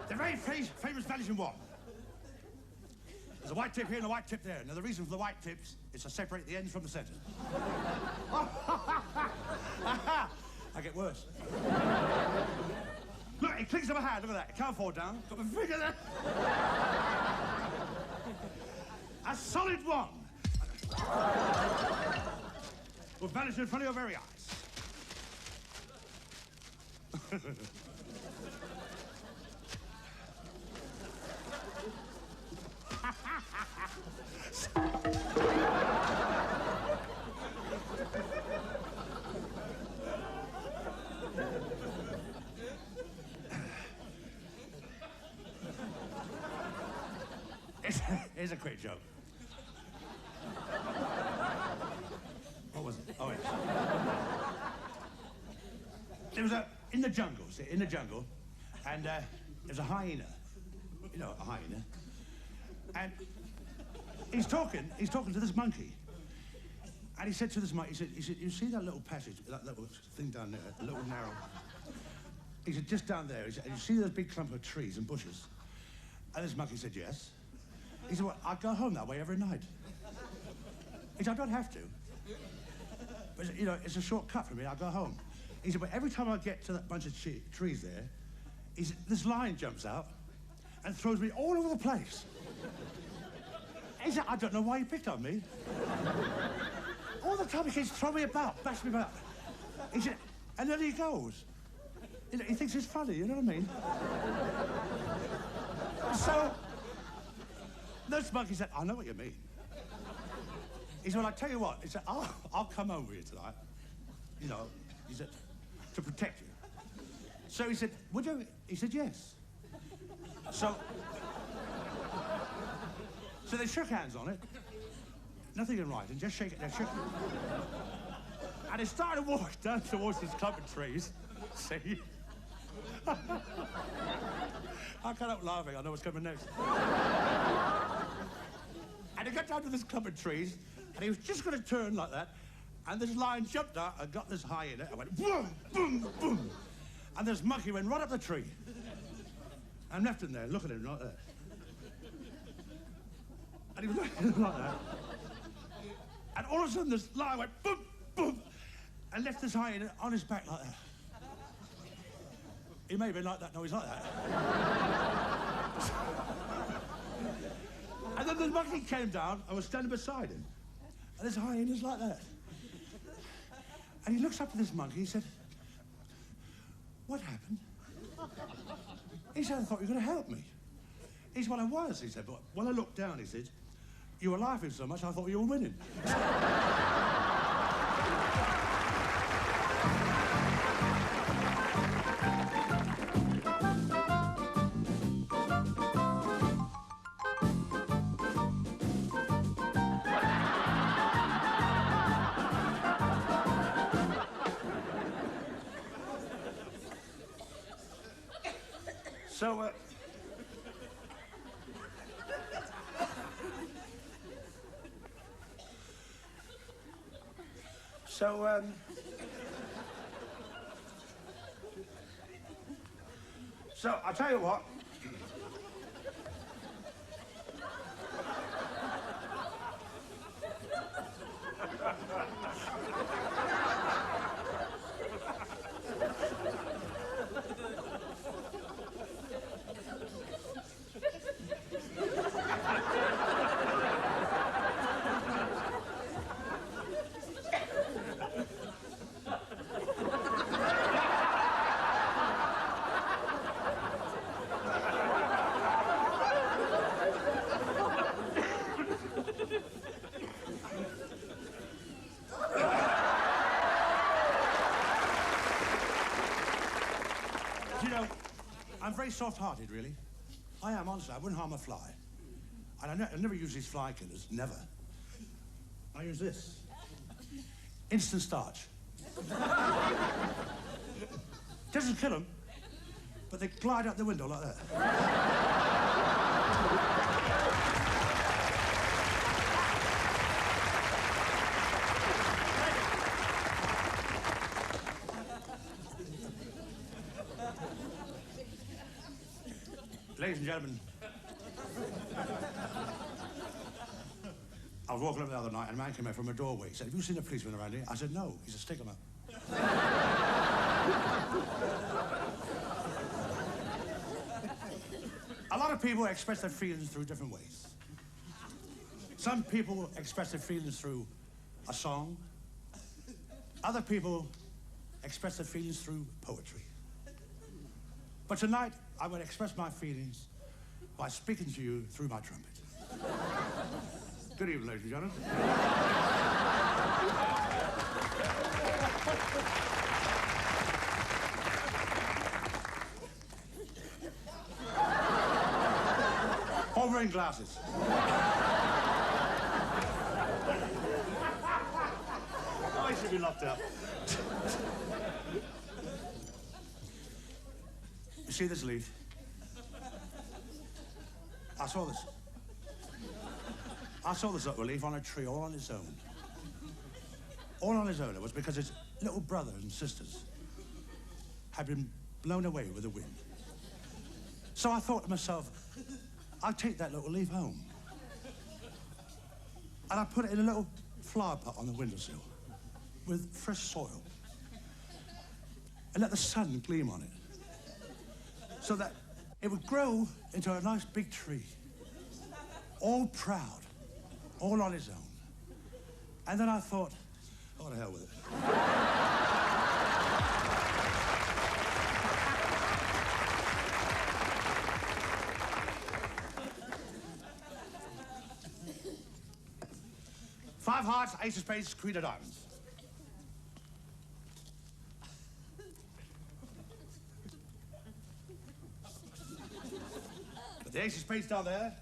The very famous vanishing one. There's a white tip here and a white tip there. Now, the reason for the white tips is to separate the ends from the centre. I get worse. Look, it clings to my hand. Look at that. It can't fall down. Got my finger there. A solid one. Will vanish in front of your very eyes. Here's a quick joke. What was it? Oh, yes. There was in the jungle, and there's a hyena. You know, a hyena. And he's talking to this monkey. And he said to this monkey, he said, you see that little passage, that little thing down there, a little narrow? He said, just down there. He said, you see those big clump of trees and bushes? And this monkey said, yes. He said, well, I go home that way every night. He said, I don't have to. But, you know, it's a short cut for me. I go home. He said, but every time I get to that bunch of trees there, he said, this lion jumps out and throws me all over the place. He said, I don't know why he picked on me. All the time he keeps throwing me about, bash me about. He said, and then he goes. You know, he thinks it's funny, you know what I mean? So, this monkey said, I know what you mean. He said, well, I tell you what, he said, I'll come over here tonight. You know, he said, to protect you. So he said, would you? He said, yes. So they shook hands on it. Nothing in writing, just shake it, they shook it. And they started to walk down towards this clump of trees. See? I can't help laughing, I know what's coming next. And he got down to this clump of trees, and he was just going to turn like that, and this lion jumped out and got this hyena and went boom, boom, boom. And this monkey went right up the tree. And left him there, looking at him like that. And he was looking at him like that. And all of a sudden, this lion went boom, boom, and left this hyena on his back like that. He may have been like that, no, he's like that. And then the monkey came down and was standing beside him. And this hyena's like that. And he looks up at this monkey, he said, what happened? He said, I thought you were going to help me. He said, well, I was, he said, but when I looked down, he said, you were laughing so much, I thought you were winning. So, so, I'll tell you what. You know, I'm very soft-hearted, really. I am, honestly. I wouldn't harm a fly. And I never use these fly killers, never. I use this. Instant starch. Doesn't kill them, but they glide out the window like that. Ladies and gentlemen, I was walking up the other night and a man came out from a doorway. He said, "Have you seen a policeman around here?" I said, "No, he's a stick-em-up." A lot of people express their feelings through different ways. Some people express their feelings through a song. Other people express their feelings through poetry. But tonight, I will express my feelings by speaking to you through my trumpet. Good evening, ladies and gentlemen. All wearing glasses. I should be locked up. You see this leaf? I saw this. I saw this little leaf on a tree all on its own. All on its own. It was because its little brothers and sisters had been blown away with the wind. So I thought to myself, I'd take that little leaf home. And I put it in a little flower pot on the windowsill with fresh soil. And let the sun gleam on it. So that it would grow into a nice big tree. All proud. All on its own. And then I thought, oh, to hell with it. Five hearts, ace of spades, queen of diamonds. But the ace of spades down there.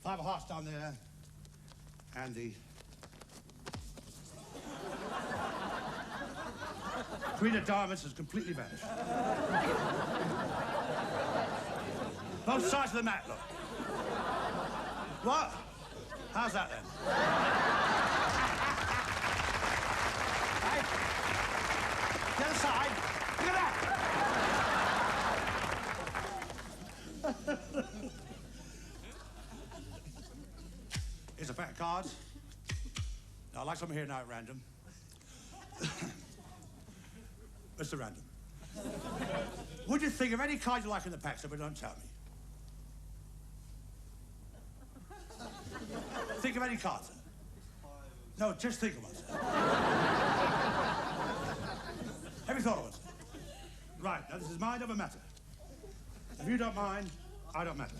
Five of hearts down there. And the queen of diamonds has completely vanished. Both sides of the mat, look. What? How's that then? Hey, the other side. Look at that. Here's a pack of cards. Now, I'd like some here now at random. Mr. Random. Would you think of any card you like in the pack, sir, but don't tell me? Think of any card, sir. No, just think of one, sir. Have you thought of one, sir? Right, now this is mind over matter. If you don't mind, I don't matter.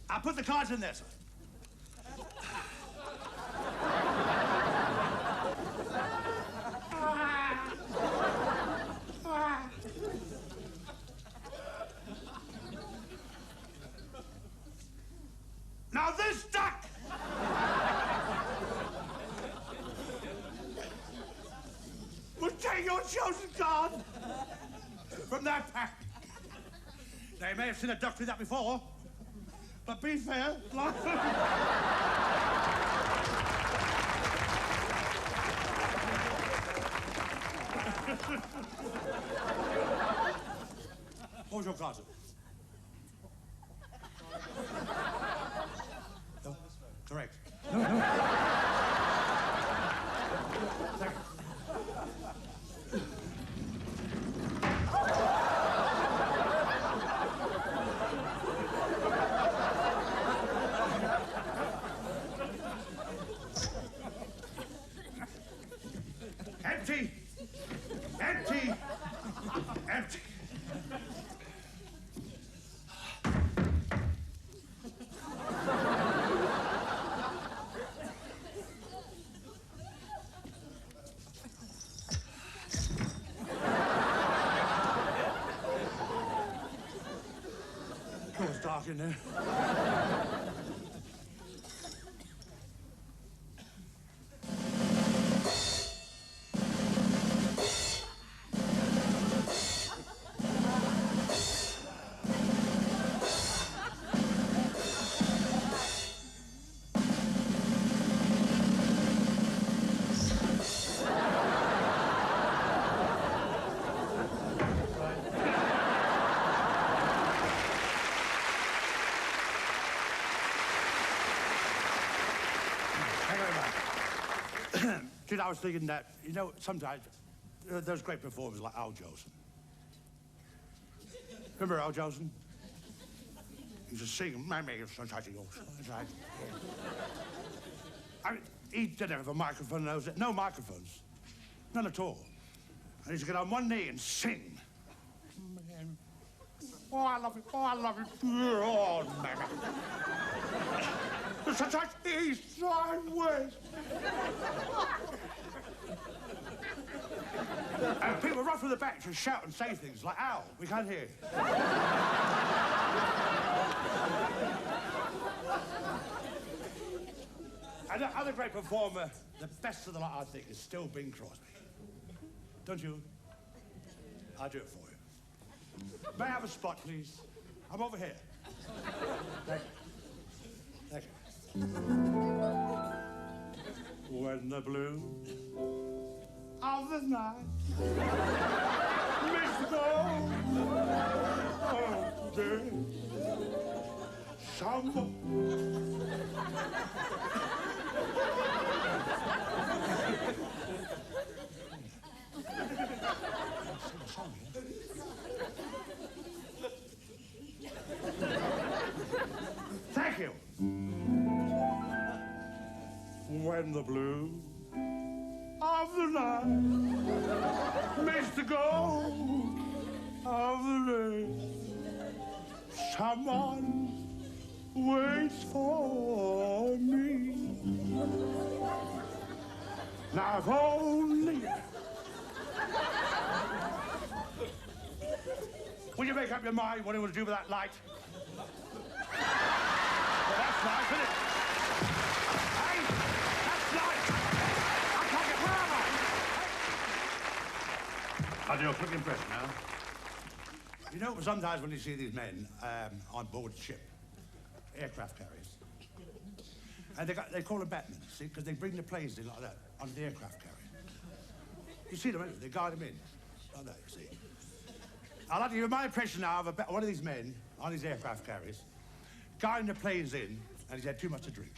I'll put the cards in there, sir. Now this duck will take your chosen card from that pack. They may have seen a duck do that before, but be fair, like... What was your card? No, correct. No. Thank you. Empty! Empty! Empty! Oh, it's dark in there. I was thinking that, you know, sometimes those great performers like Al Jolson. Remember Al Jolson? He used to sing, "My man is such a yours." I mean, he didn't have a microphone, no microphones. None at all. And he used to get on one knee and sing. Man. Oh, I love it. Oh, I love it. Oh, man. There's such a east side west. And people run from the back to shout and say things like, "Al, we can't hear you." And the other great performer, the best of the lot, I think, is still Bing Crosby. Don't you? I'll do it for you. May I have a spot, please? I'm over here. Thank you. Thank you. When the blue of the night makes the gold of day, someone Thank you. When the blue of the night makes the gold of the day, someone waits for me. Now if only... Will you make up your mind what you want to do with that light? Well, that's nice, isn't it? Hey, that's nice. I'm talking, where am I? I'll do a quick impression now. You know, sometimes when you see these men on board ship, aircraft carriers, and they call them batmen, see, because they bring the planes in like that, on the aircraft carrier. You see them, they guide them in, like that, you see. I'd like to give you my impression now of one of these men on these aircraft carriers, guiding the planes in, and he's had too much to drink.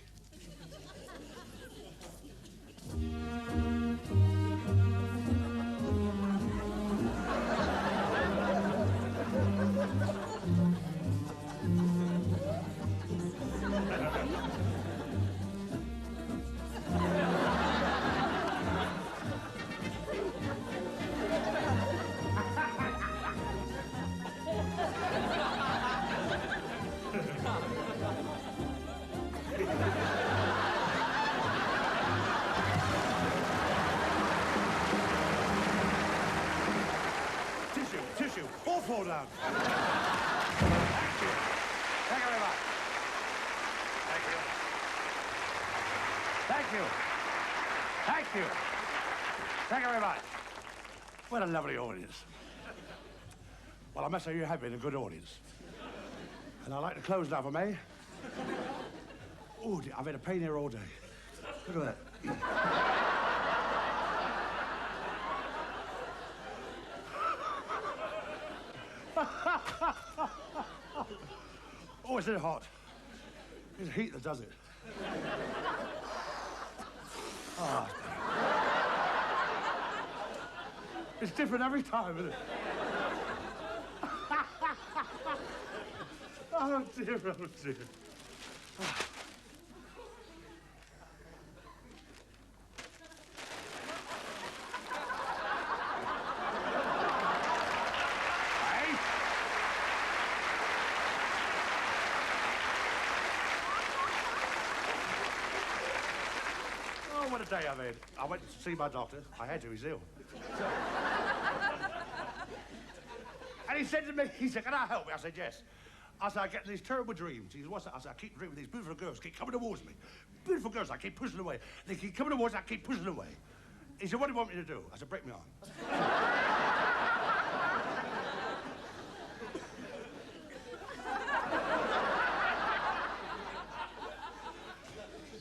Tissue, all fall down. Thank you. Thank you very much. Thank you. Thank you. Thank you. Thank you very much. What a lovely audience. Well, I must say you have been a good audience. And I'd like to close now, if I may. Oh, dear, I've had a pain here all day. Look at that. Oh, is it hot? It's heat that does it. Oh. It's different every time, isn't it? Oh, dear, oh, dear. Oh, what a day I've had. I went to see my doctor. I had to, he's ill. And he said to me, he said, can I help you? I said, yes. I said, I get these terrible dreams. He said, what's that? I said, I keep dreaming these beautiful girls keep coming towards me. Beautiful girls, I keep pushing away. They keep coming towards me, I keep pushing away. He said, what do you want me to do? I said, break my arm.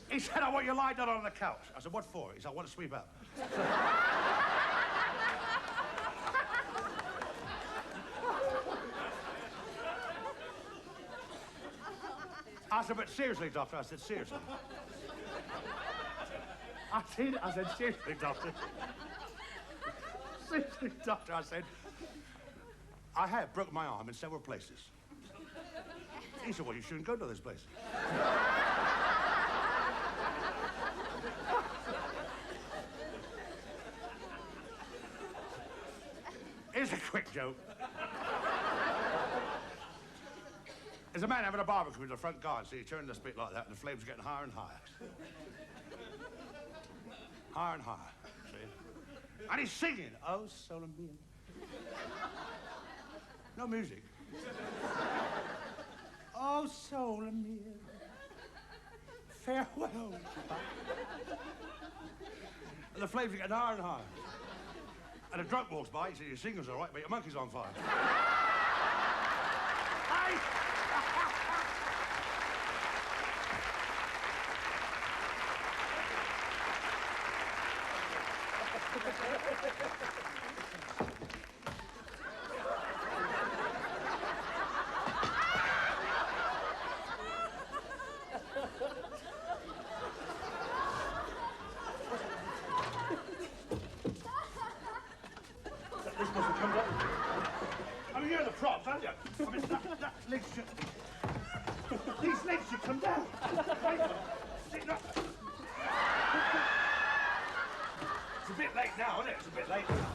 He said, I want you lying down on the couch. I said, what for? He said, I want to sweep up. I said, but seriously, doctor. I said, seriously. I said, seriously, doctor. Seriously, doctor, I said, I have broken my arm in several places. He said, well, you shouldn't go to those places. Here's a quick joke. There's a man having a barbecue in the front garden, so he turned the spit like that, and the flames are getting higher and higher. Higher and higher, see? And he's singing, oh, sole mio. No music. Oh, sole mio, farewell. And the flames are getting higher and higher. And a drunk walks by, he says, your singer's all right, but your monkey's on fire. Hey! I mean, you're the props, aren't you? I mean, that legs should... These legs should come down. It's a bit late now, isn't it? It's a bit late now.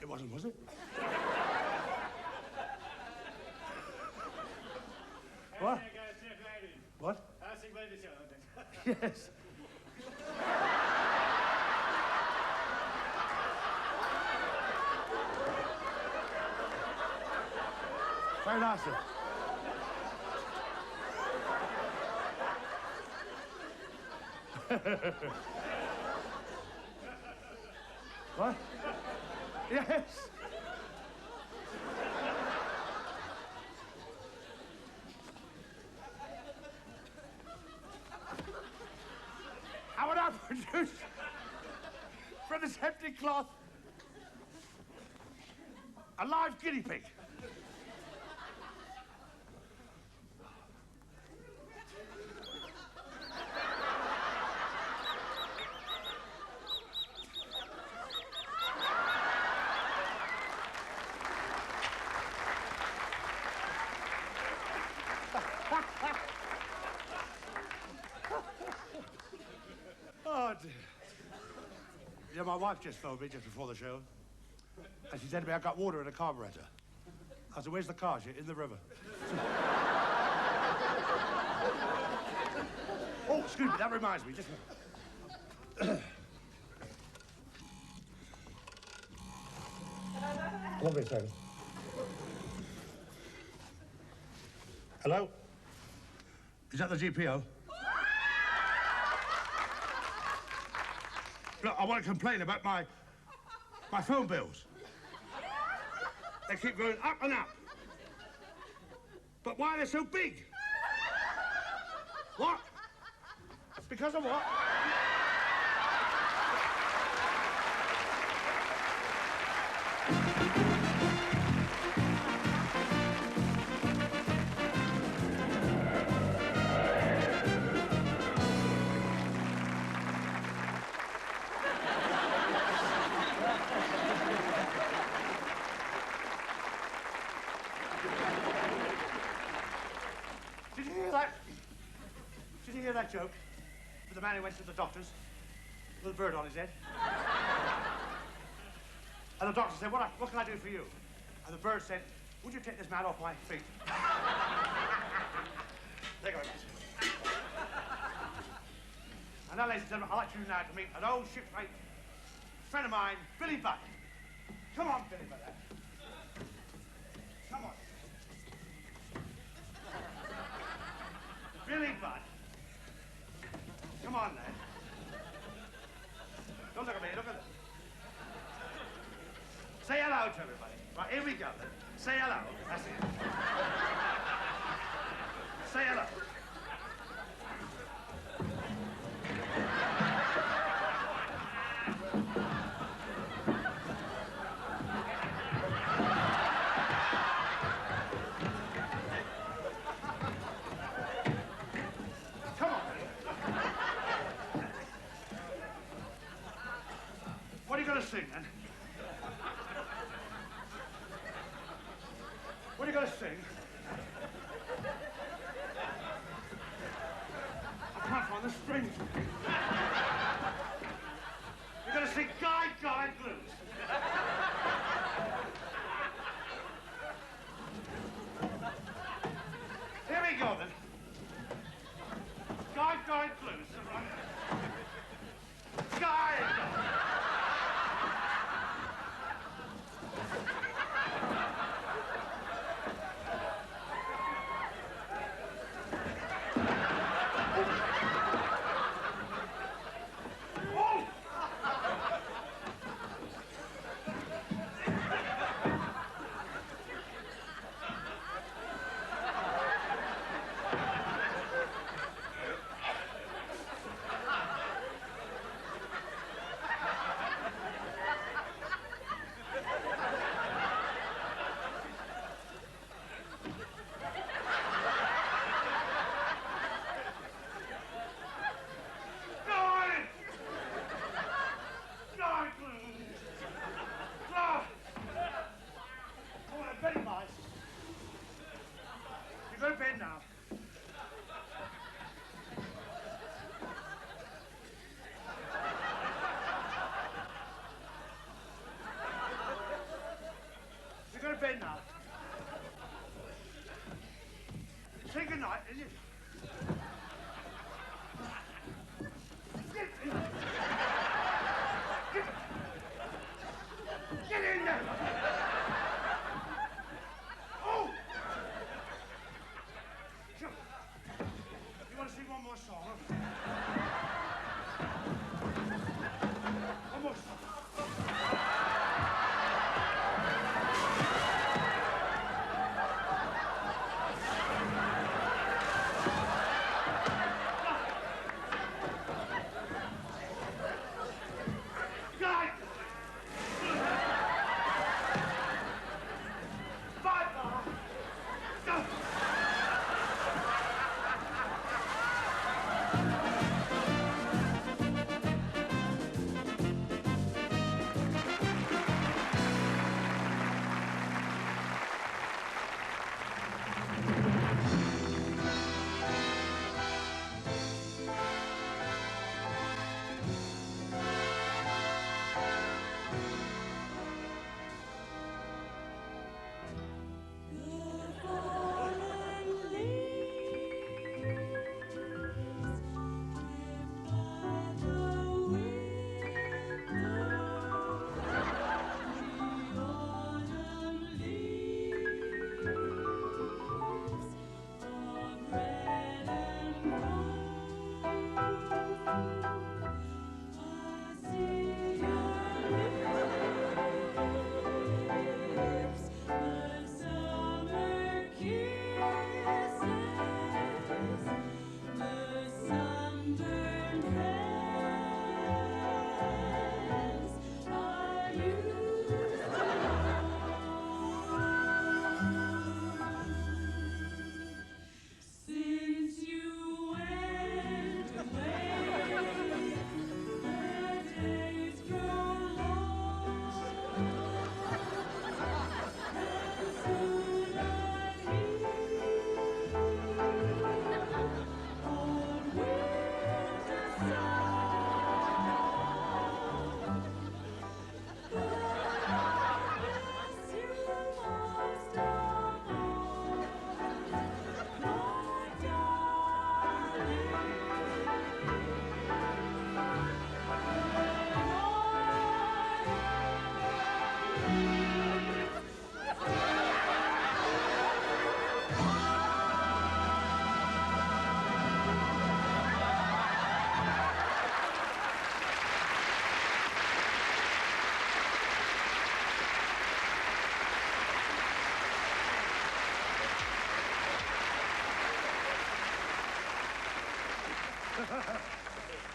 It wasn't, was it? What? What? Yes. Very nice, sir. What? Yes. How would I produce from this empty cloth a live guinea pig? Oh, dear. Yeah, my wife just phoned me just before the show. And she said to me, I've got water in the carburetor. I said, where's the car? She said, in the river. Oh, excuse me, that reminds me. Just won't be a second. Hello? Is that the GPO? Look, I want to complain about my phone bills. They keep going up and up. But why are they so big? What? Because of what? Did you hear that? Did you hear that joke? With the man who went to the doctor's with a bird on his head? And the doctor said, what can I do for you? And the bird said, would you take this man off my feet? There you go. And now, ladies and gentlemen, I'd like you now to meet an old shipmate friend of mine, Billy Budd. Come on, Billy Budd. Come on. Billy Budd. Come on, lad. Don't look at me, look at them. Say hello to everybody. Right, here we go then. Say hello. That's it. Say hello. Come on. What are you going to sing then? What are you going to sing? I can't find the strings. You're going to sing Guide Blues. Here we go then. Guide Blues. Guide. Go to bed now. You go to bed now. Say good night, is it? Get in there! Oh! Sure. You want to sing one more song? Huh? One more song.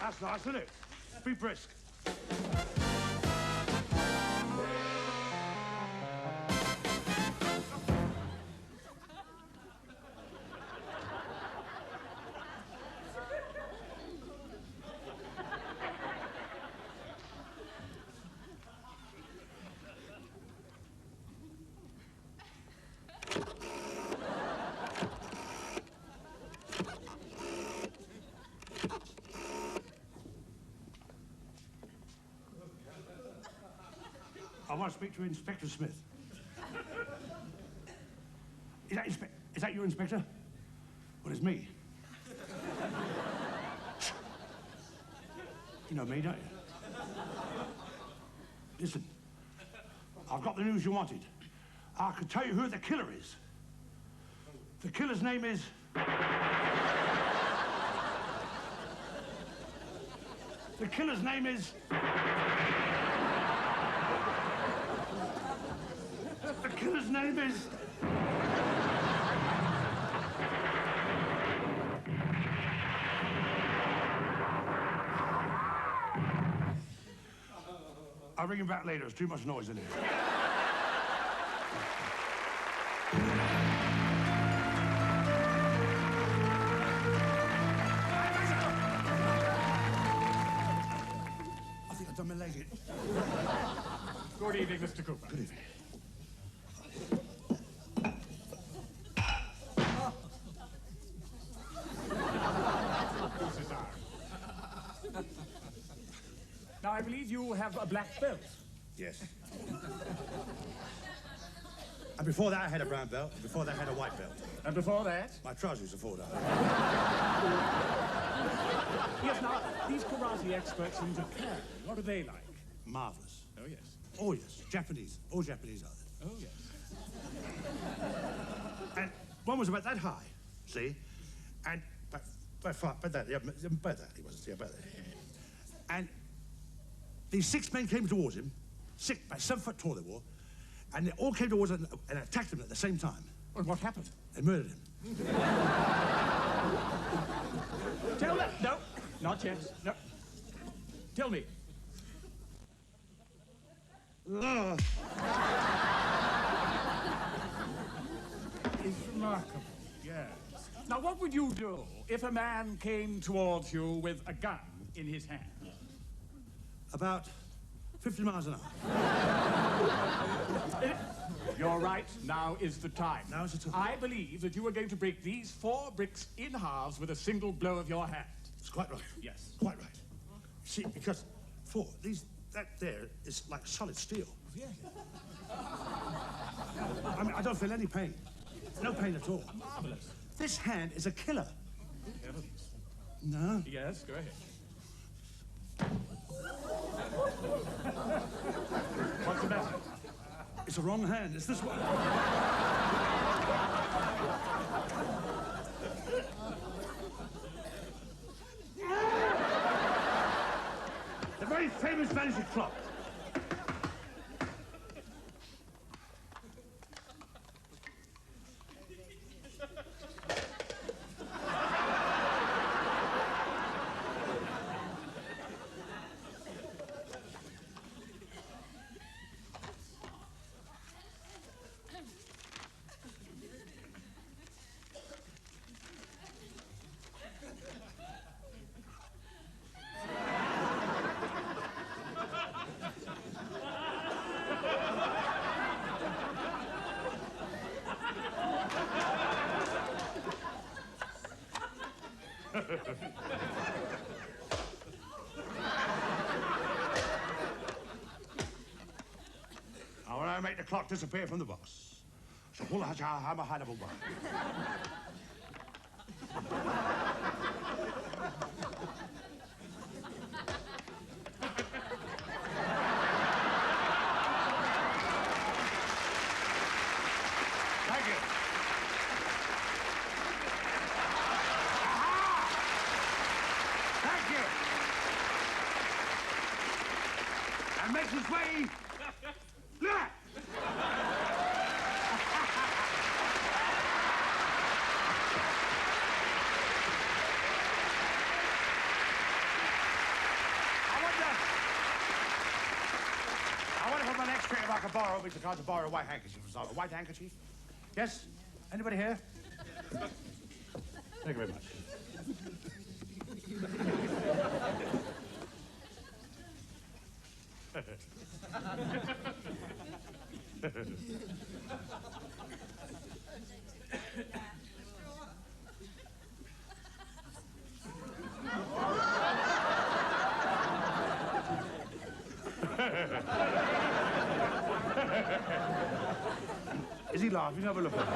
That's nice, isn't it? Be brisk. I want to speak to Inspector Smith. Is that your Inspector? Well, it's me. You know me, don't you? Listen, I've got the news you wanted. I could tell you who the killer is. The killer's name is... The killer's name is... The killer's name is... I'll ring him back later. There's too much noise in here. I think I've done my leg in. Good evening, Mr. Cooper. Good evening. Now, I believe you have a black belt. Yes. And before that, I had a brown belt. And before that, I had a white belt. And before that? My trousers are folded up. Yes, now, these karate experts in Japan, what are they like? Marvelous. Oh, yes. Oh, yes. Japanese. All Japanese are they. Oh, yes. And one was about that high, see? And by that, yeah, by that he was, yeah, by that. And these 6 men came towards him, about 7 foot tall they were, and they all came towards him and attacked him at the same time. Well, what happened? They murdered him. Tell me. No, not yet. No. Tell me. It's remarkable, yes. Now, what would you do if a man came towards you with a gun in his hand? About 50 miles an hour. You're right. Now is the time. Now is the time. I believe that you are going to break these 4 bricks in halves with a single blow of your hand. It's quite right. Yes. Quite right. See, because that there is like solid steel. Yeah. I mean, I don't feel any pain. No pain at all. Marvelous. This hand is a killer. Heavens. No. Yes, go ahead. What's the matter? It's the wrong hand. It's this one. The very famous magic clock. Now, when I make the clock disappear from the box, so pull out your hammer hand of a one. Thank you. Thank you. And makes his way. Look! borrow me to try to borrow a white handkerchief or something. A white handkerchief? Yes? Anybody here? Thank you very much. Is he laughing? Have a look at him.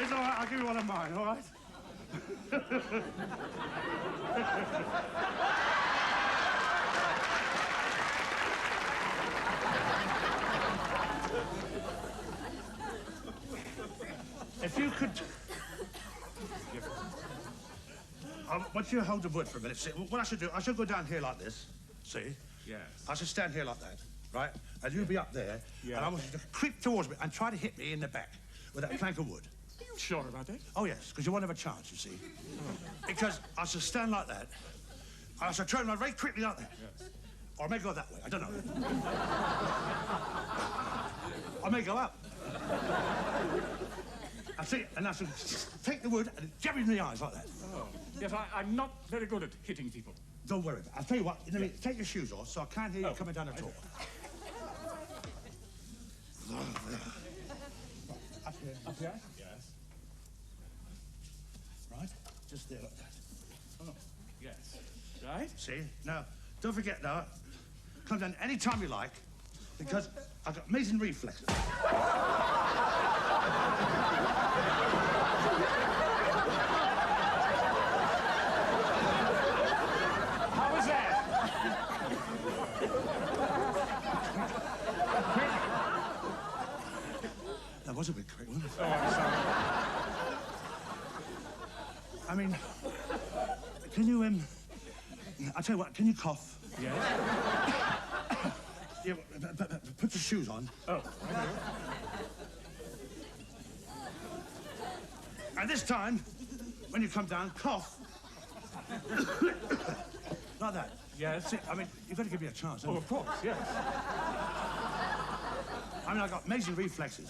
It's all right, I'll give you one of mine, all right? If you could... once you hold the wood for a minute, see, what I should do, I should go down here like this, see? Yes. I should stand here like that, right? And you'll be up there, Yeah. and I want you to creep towards me and try to hit me in the back with that plank of wood. Are you sure about that? Oh, yes, because you won't have a chance, you see. Because I shall stand like that. I shall turn around very quickly like that. Yes. Or I may go that way, I don't know. I may go up. I see, and I shall take the wood and jab it in the eyes like that. Oh. Yes, I'm not very good at hitting people. Don't worry about it. I'll tell you what, in a minute, take your shoes off so I can't hear you coming down the door. Up here. Up here? Yes. Right? Just there like that. Oh, yes. Right? See? Now, don't forget now, come down any time you like, because I've got amazing reflexes. How was that? That was a bit quick, wasn't it? Oh, I'm sorry. I mean, can you, I'll tell you what, can you cough? Yes? Yeah, put your shoes on. Oh, I know. And this time, when you come down, cough. Like that. Yes? See, I mean, you've got to give me a chance. Oh, of course, yes. I mean, I've got amazing reflexes.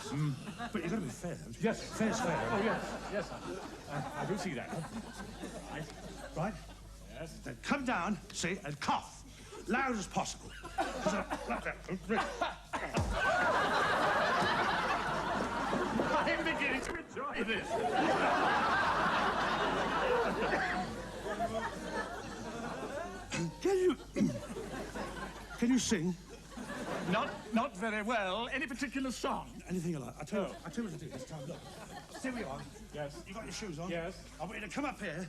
But you've got to be fair, haven't you? Yes. Fair's fair. Oh, yes. Yes, I do see that. Right? Right? Yes. Then come down, see, and cough. Loud as possible. Like that. I'm beginning to enjoy this. Can you sing? Not very well. Any particular song? Anything you like. I tell you what to do this time. Look. Stay where you are. Yes. You got your shoes on? Yes. I want you to come up here,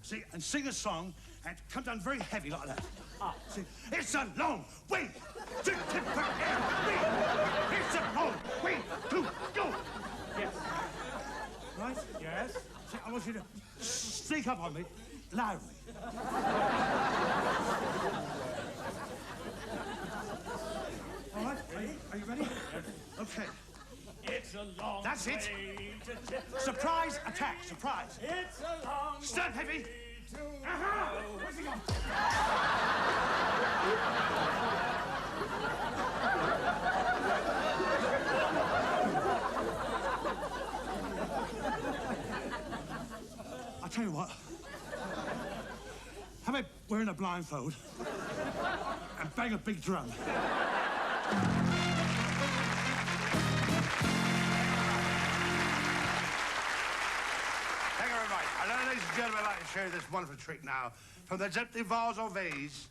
see, and sing a song and come down very heavy like that. Ah. See, it's a long way to Tipperary. It's a long way to go. Yes. Right? Yes. See, I want you to sneak up on me loudly. All right? Are you ready? Okay. It's a long That's it. way to Tipperary. Surprise attack. Surprise. It's a long Stand heavy. way to Aha! go. Where's he gone? I'll tell you what. How about wearing a blindfold and bang a big drum? Thank you very much. And ladies and and gentlemen, I'd like to show you this wonderful trick now. From the empty vase or vase,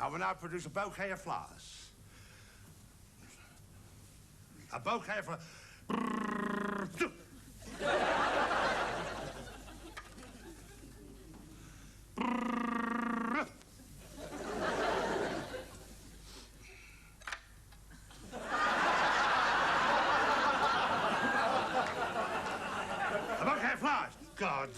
I will now produce a bouquet of flowers. A bouquet of flowers. A bouquet of flowers. God,